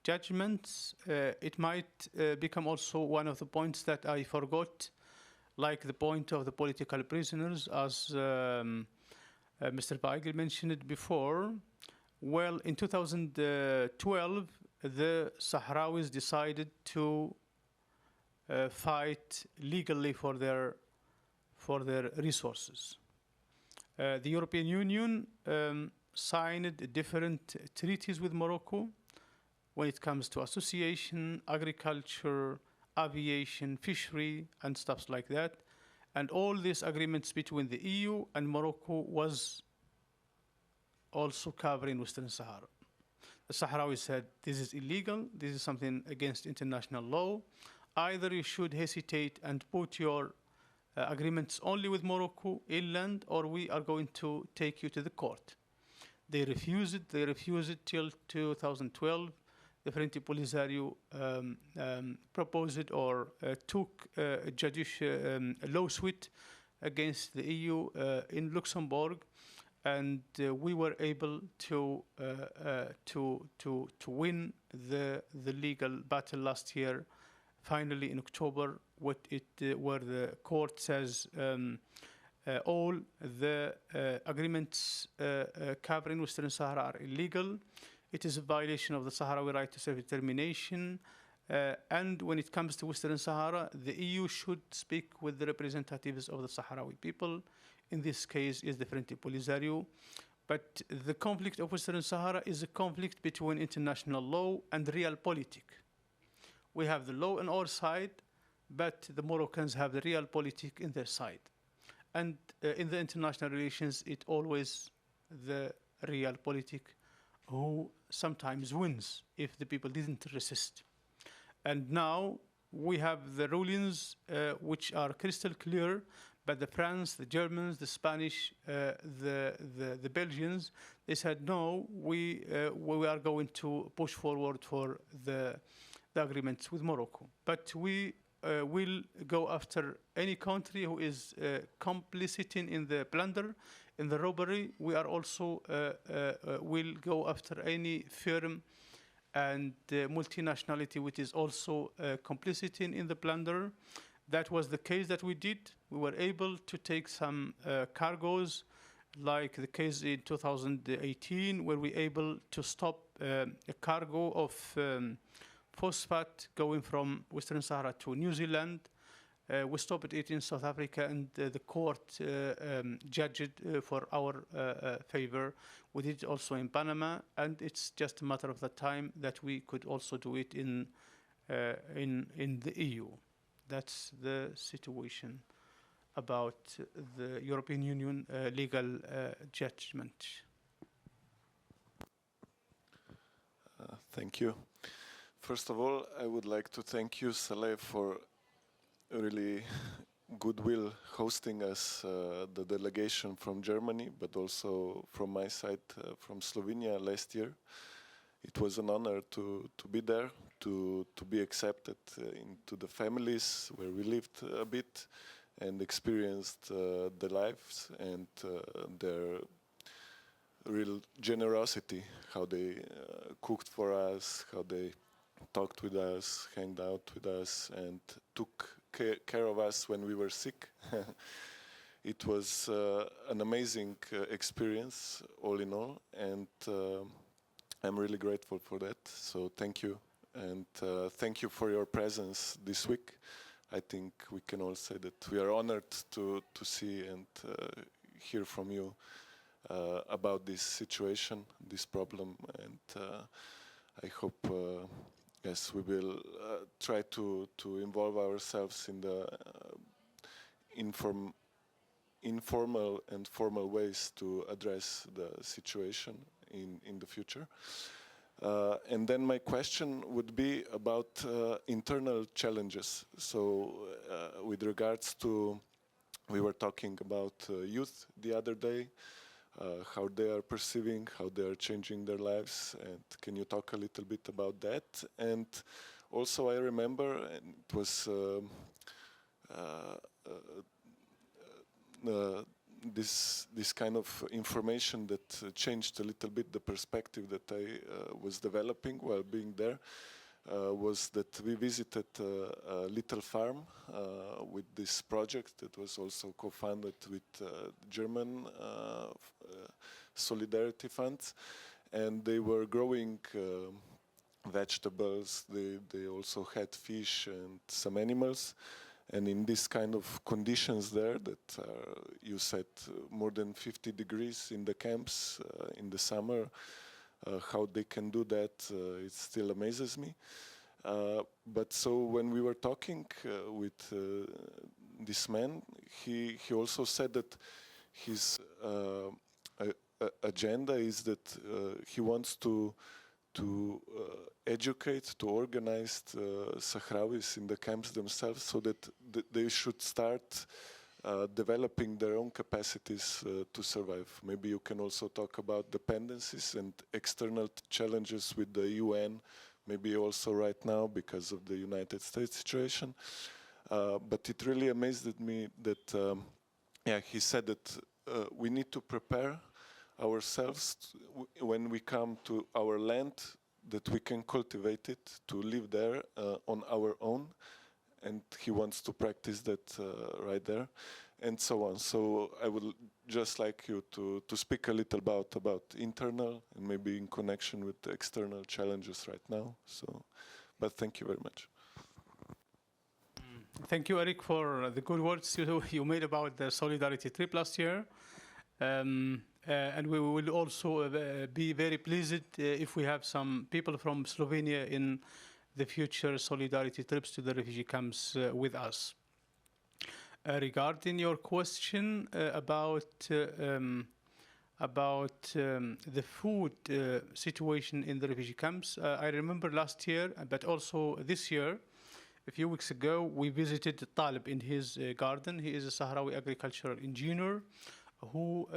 judgments, it might become also one of the points that I forgot, like the point of the political prisoners, as Mr. Weigel mentioned it before. Well, in 2012, the Sahrawis decided to fight legally for their resources. The European Union signed different treaties with Morocco when it comes to association, agriculture, aviation, fishery, and stuff like that. And all these agreements between the EU and Morocco was also covering Western Sahara. The Sahrawis said, this is illegal, this is something against international law. Either you should hesitate and put your agreements only with Morocco inland, or we are going to take you to the court. They refused it till 2012. The Fronti Polisario proposed or took a lawsuit against the EU in Luxembourg, and we were able to win the legal battle last year. Finally, in October, where the court says all the agreements covering Western Sahara are illegal. It is a violation of the Sahrawi right to self-determination. And when it comes to Western Sahara, the EU should speak with the representatives of the Sahrawi people. In this case, is the Fronti Polisario. But the conflict of Western Sahara is a conflict between international law and realpolitik. We have the law on our side, but the Moroccans have the realpolitik in their side. And in the international relations, it always the realpolitik who sometimes wins if the people didn't resist. And now we have the rulings which are crystal clear, but the France, the Germans, the Spanish, the Belgians, they said, no, we are going to push forward for the agreements with Morocco. But we will go after any country who is complicit in the plunder, in the robbery. We are also will go after any firm and multinationality which is also complicit in the plunder. That was the case that we did. We were able to take some cargoes, like the case in 2018, where we were able to stop a cargo of phosphate going from Western Sahara to New Zealand. We stopped it in South Africa, and the court judged it for our favor. We did it also in Panama, and it's just a matter of the time that we could also do it in the EU. That's the situation about the European Union legal judgment. Thank you. First of all, I would like to thank you, Saleha, for really goodwill hosting us, the delegation from Germany, but also from my side, from Slovenia last year. It was an honor to be there, to be accepted into the families where we lived a bit and experienced the lives and their real generosity, how they cooked for us, how they talked with us, hanged out with us, and took care of us when we were sick. It was an amazing experience, all in all, and I'm really grateful for that. So thank you, and thank you for your presence this week. I think we can all say that we are honored to see and hear from you about this situation, this problem, and I hope, yes, we will try to involve ourselves in the informal and formal ways to address the situation in the future. And then my question would be about internal challenges. So with regards to, we were talking about youth the other day, how they are perceiving, how they are changing their lives, and can you talk a little bit about that? And also I remember, and it was this kind of information that changed a little bit the perspective that I was developing while being there, was that we visited a little farm with this project that was also co-funded with German solidarity funds, and they were growing vegetables. They also had fish and some animals. And in this kind of conditions there that you said more than 50 degrees in the camps in the summer, how they can do that, it still amazes me. But so when we were talking with this man, he also said that his agenda is that he wants to educate, to organize Sahrawis in the camps themselves so that they should start developing their own capacities to survive. Maybe you can also talk about dependencies and external challenges with the UN, maybe also right now because of the United States situation. But it really amazed me that, he said that we need to prepare ourselves when we come to our land, that we can cultivate it, to live there on our own, and he wants to practice that right there, and so on. So I would just like you to speak a little about internal and maybe in connection with the external challenges right now. So, but thank you very much. Thank you, Eric, for the good words you made about the solidarity trip last year. And we will also be very pleased if we have some people from Slovenia in the future solidarity trips to the refugee camps with us. Regarding your question about the food situation in the refugee camps, I remember last year, but also this year, a few weeks ago, we visited Talib in his garden. He is a Sahrawi agricultural engineer who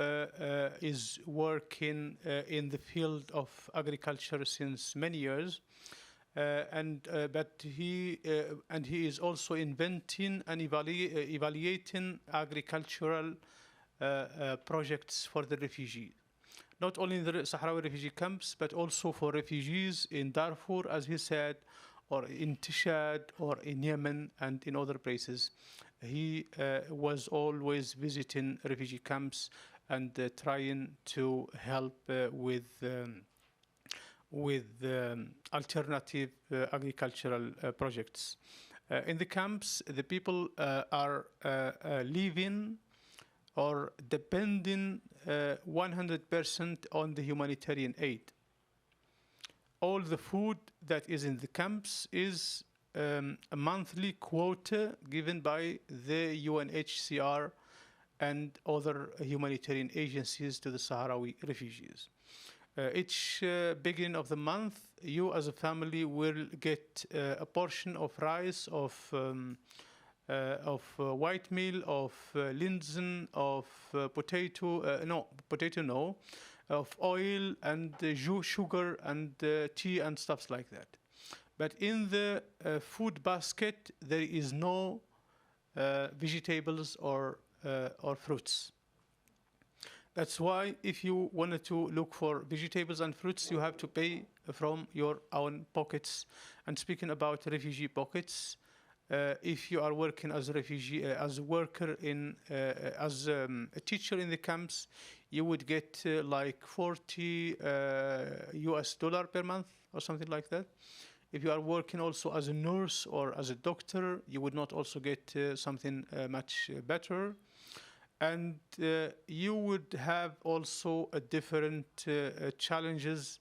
is working in the field of agriculture since many years, but he is also inventing and evaluating agricultural projects for the refugees, not only in the Sahrawi refugee camps, but also for refugees in Darfur, as he said, or in Tishad, or in Yemen, and in other places. He was always visiting refugee camps and trying to help with alternative agricultural projects. In the camps, the people are living or depending 100% on the humanitarian aid. All the food that is in the camps is a monthly quota given by the UNHCR and other humanitarian agencies to the Sahrawi refugees. Each beginning of the month, you as a family will get a portion of rice, of white meal, of linsen, of of oil and sugar and tea and stuff like that. But in the food basket, there is no vegetables or fruits. That's why if you wanted to look for vegetables and fruits, you have to pay from your own pockets. And speaking about refugee pockets, if you are working as a refugee, as a worker as a teacher in the camps, you would get like $40 per month or something like that. If you are working also as a nurse or as a doctor, you would not also get something much better. And you would have also a different challenges.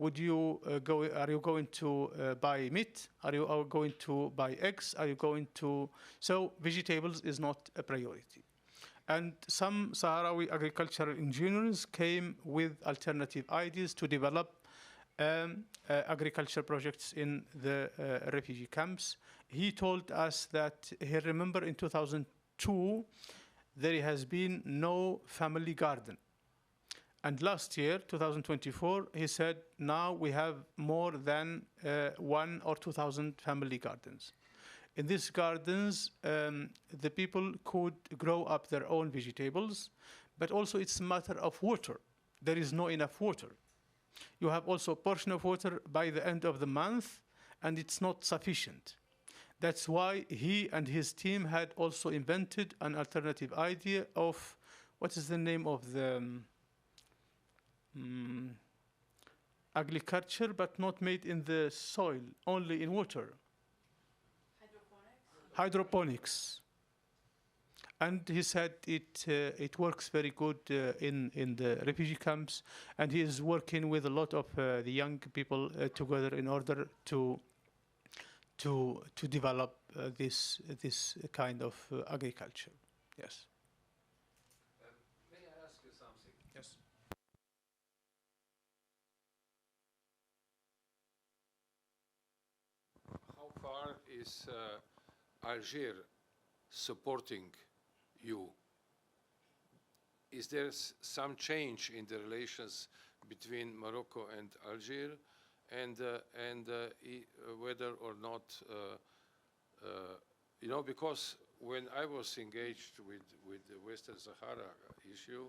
Are you going to buy meat? Are you going to buy eggs? Are you going to... So vegetables is not a priority. And some Sahrawi agricultural engineers came with alternative ideas to develop agriculture projects in the refugee camps. He told us that he remember in 2002, there has been no family garden. And last year, 2024, he said, now we have more than 1,000 or 2,000 family gardens. In these gardens, the people could grow up their own vegetables, but also it's a matter of water. There is no enough water. You have also a portion of water by the end of the month, and it's not sufficient. That's why he and his team had also invented an alternative idea of, what is the name of the agriculture, but not made in the soil, only in water? Hydroponics. And he said it works very good in the refugee camps, and he is working with a lot of the young people together in order to develop this kind of agriculture. Yes. May I ask you something? Yes. How far is Algiers supporting you? Is there some change in the relations between Morocco and Algiers, and whether or not, because when I was engaged with the Western Sahara issue,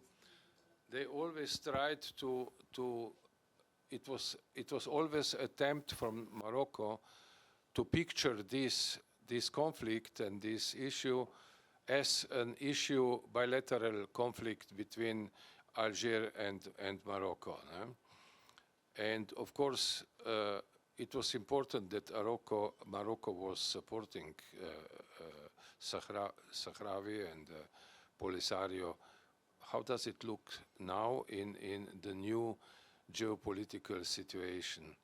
they always tried to it was always attempt from Morocco to picture this conflict and this issue as an issue, bilateral conflict between Algeria and Morocco. And of course, it was important that Morocco was supporting Sahrawi and Polisario. How does it look now in the new geopolitical situation?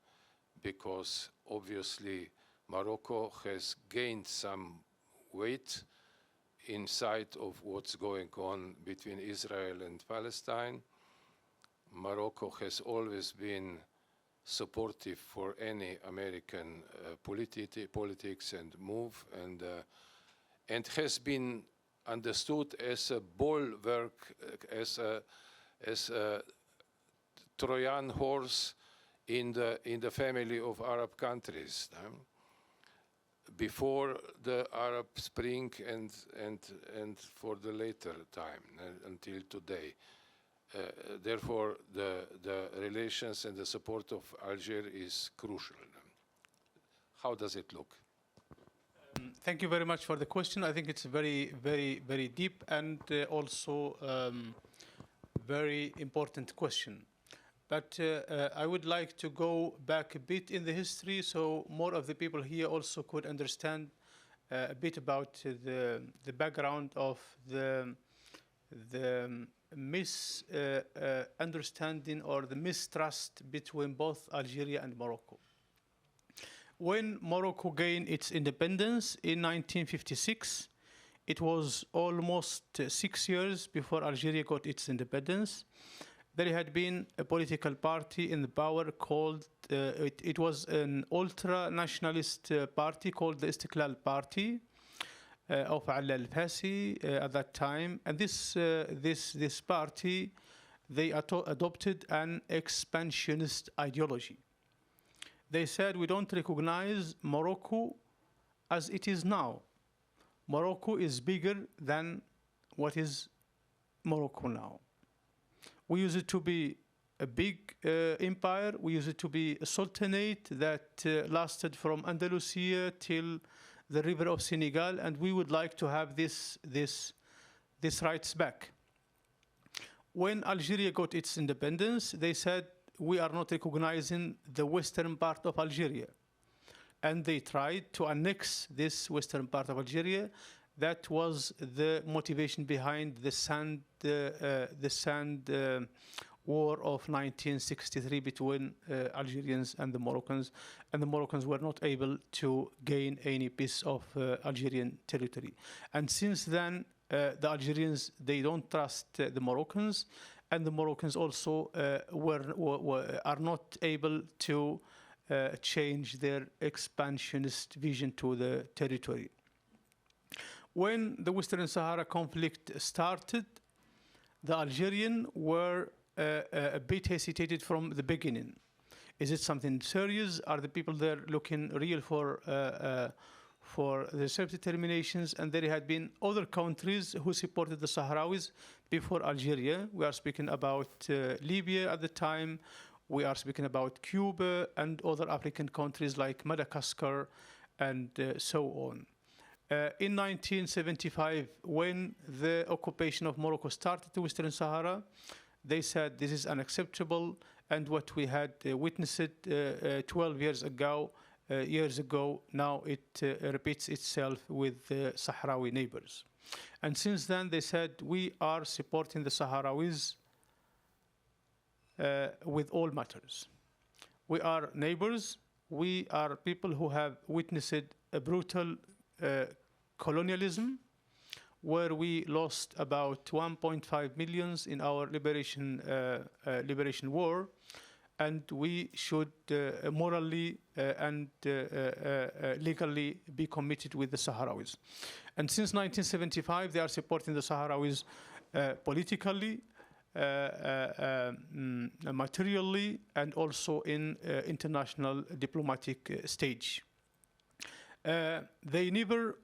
Because obviously Morocco has gained some weight inside of what's going on between Israel and Palestine. Morocco has always been supportive for any American politics and move, and has been understood as a bulwark, as a Trojan horse in the family of Arab countries. Before the Arab Spring and for the later time until today. Therefore, the relations and the support of Algeria is crucial. How does it look? Thank you very much for the question. I think it's very, very, very deep and also very important question. But I would like to go back a bit in the history so more of the people here also could understand a bit about the background of the misunderstanding or the mistrust between both Algeria and Morocco. When Morocco gained its independence in 1956, it was almost 6 years before Algeria got its independence. There had been a political party in the power called, it was an ultra-nationalist party called the Istiklal Party of Ala al-Fasi at that time. And this party, they adopted an expansionist ideology. They said, we don't recognize Morocco as it is now. Morocco is bigger than what is Morocco now. We used it to be a big empire. We used it to be a sultanate that lasted from Andalusia till the river of Senegal, and we would like to have this rights back. When Algeria got its independence, they said, we are not recognizing the western part of Algeria. and they tried to annex this western part of Algeria. That was the motivation behind the sand war of 1963 between Algerians and the Moroccans were not able to gain any piece of Algerian territory. And since then, the Algerians, they don't trust the Moroccans, and the Moroccans also are not able to change their expansionist vision to the territory. When the Western Sahara conflict started, the Algerians were a bit hesitated from the beginning. Is it something serious? Are the people there looking real for the self-determinations? And there had been other countries who supported the Sahrawis before Algeria. We are speaking about Libya at the time. We are speaking about Cuba and other African countries like Madagascar and so on. In 1975, when the occupation of Morocco started to Western Sahara, they said this is unacceptable, and what we had witnessed 12 years ago, now it repeats itself with the Sahrawi neighbors. And since then, they said, we are supporting the Sahrawis with all matters. We are neighbors. We are people who have witnessed a brutal colonialism, where we lost about 1.5 million in our liberation war, and we should morally and legally be committed with the Sahrawis. And since 1975, they are supporting the Sahrawis politically, materially, and also in international diplomatic stage. They never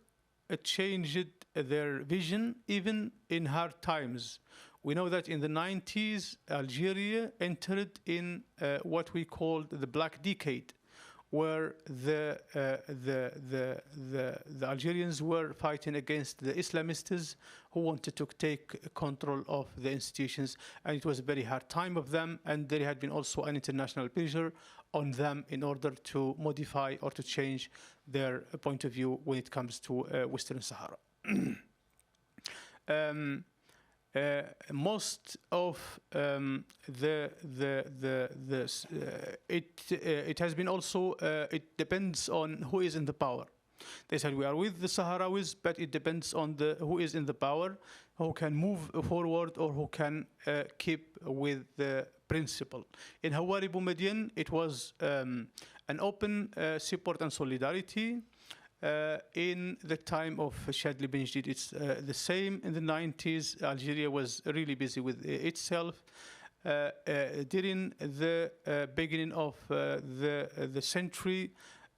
changed their vision, even in hard times. We know that in the 90s, Algeria entered in what we called the Black Decade, where the Algerians were fighting against the Islamists who wanted to take control of the institutions, and it was a very hard time of them, and there had been also an international pressure on them in order to modify or to change their point of view when it comes to Western Sahara. Most of it has been also, it depends on who is in the power. They said we are with the Sahrawis, but it depends on who is in the power, who can move forward or who can keep with the principle. In Hawari Boumediene, it was an open support and solidarity. In the time of Chadli Benjdid, it's the same. In the 90s, Algeria was really busy with itself. During the beginning of the century,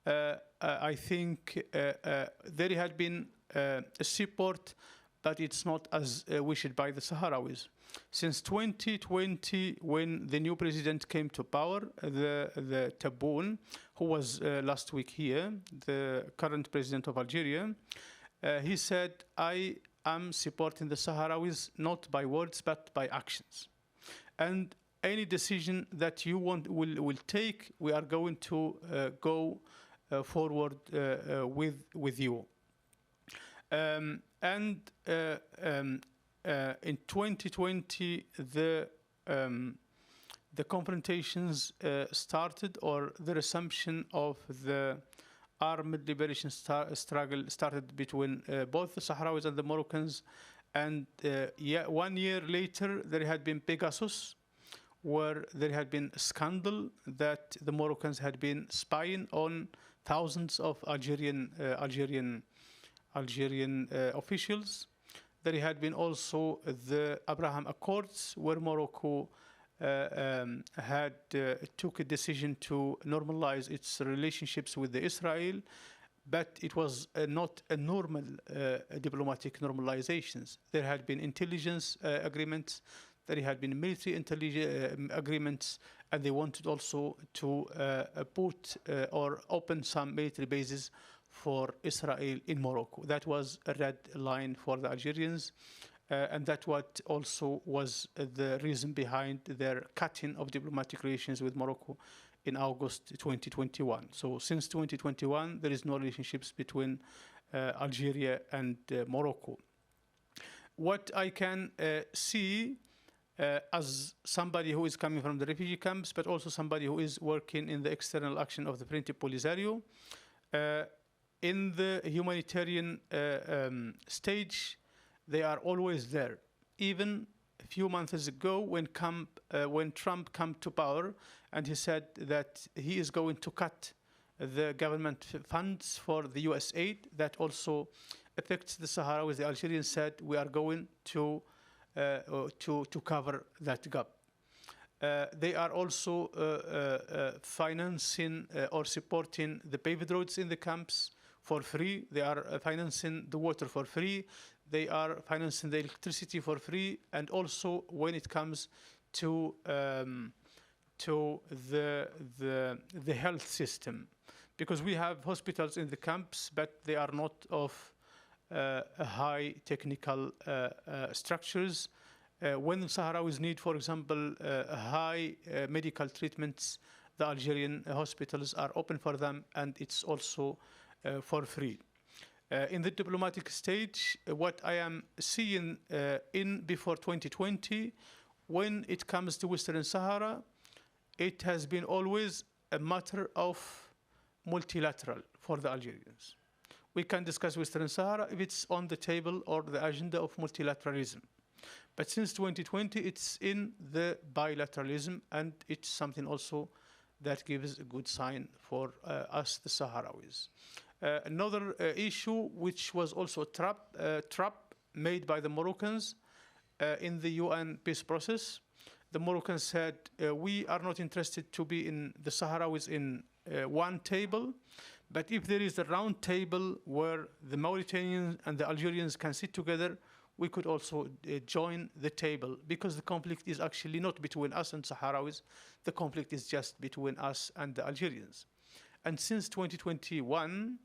I think there had been a support, but it's not as wished by the Sahrawis. Since 2020, when the new president came to power, the Tebboune, who was last week here, the current president of Algeria, he said, I am supporting the Sahrawis not by words but by actions. And any decision that you will take, we are going to go forward with you. In 2020, the confrontations started, or the resumption of the armed liberation struggle started between both the Sahrawis and the Moroccans. And 1 year later, there had been Pegasus, where there had been a scandal that the Moroccans had been spying on thousands of Algerian officials. There had been also the Abraham Accords, where Morocco took a decision to normalize its relationships with Israel, but it was not a normal diplomatic normalizations. There had been intelligence agreements, there had been military intelligence agreements, and they wanted also to put or open some military bases for Israel in Morocco. That was a red line for the Algerians, and that what also was the reason behind their cutting of diplomatic relations with Morocco in August 2021. So since 2021, there is no relationships between Algeria and Morocco. What I can see as somebody who is coming from the refugee camps, but also somebody who is working in the external action of the Frente Polisario, in the humanitarian stage, they are always there. Even a few months ago, when Trump came to power, and he said that he is going to cut the government funds for the US aid, that also affects the Sahrawis. The Algerians said, we are going to cover that gap. They are also financing or supporting the paved roads in the camps for free. They are financing the water for free. They are financing the electricity for free. And also when it comes to the health system, because we have hospitals in the camps, but they are not of high technical structures. When Sahrawis need, for example, high medical treatments, the Algerian hospitals are open for them, and it's also for free. In the diplomatic stage, what I am seeing before 2020, when it comes to Western Sahara, it has been always a matter of multilateral for the Algerians. We can discuss Western Sahara if it's on the table or the agenda of multilateralism. But since 2020, it's in the bilateralism, and it's something also that gives a good sign for us, the Sahrawis. Another issue, which was also a trap made by the Moroccans in the UN peace process. The Moroccans said, we are not interested to be in the Sahrawis in one table, but if there is a round table where the Mauritanians and the Algerians can sit together, we could also join the table, because the conflict is actually not between us and Sahrawis. The conflict is just between us and the Algerians. And since 2021,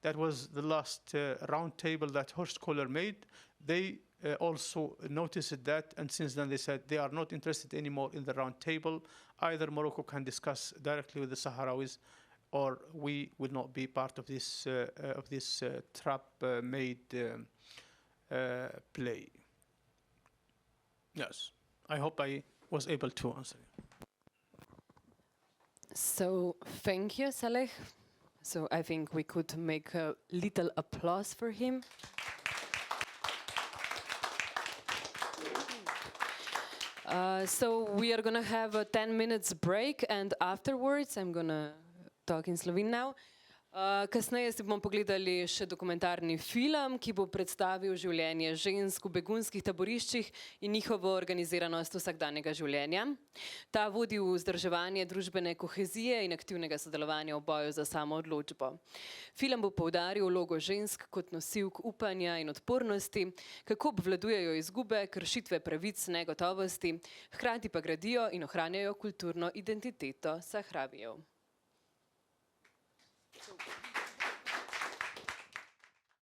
that was the last round table that Horst Kohler made, they also noticed that, and since then they said they are not interested anymore in the round table. Either Morocco can discuss directly with the Sahrawis, or we will not be part of this trap-made play. Yes, I hope I was able to answer you. So thank you, Saleh. So I think we could make a little applause for him. So we are going to have a 10 minutes break, and afterwards I'm going to talk in Slovene now. Kasneje si bomo pogledali še dokumentarni film, ki bo predstavil življenje žensk v begunskih taboriščih in njihovo organiziranost vsakdanjega življenja. Ta vodi v vzdrževanje družbene kohezije in aktivnega sodelovanja v boju za samoodločbo. Film bo poudaril vlogo žensk kot nosilk upanja in odpornosti, kako obvladujejo izgube, kršitve pravic, negotovosti, hkrati pa gradijo in ohranjajo kulturno identiteto Sahravijev. So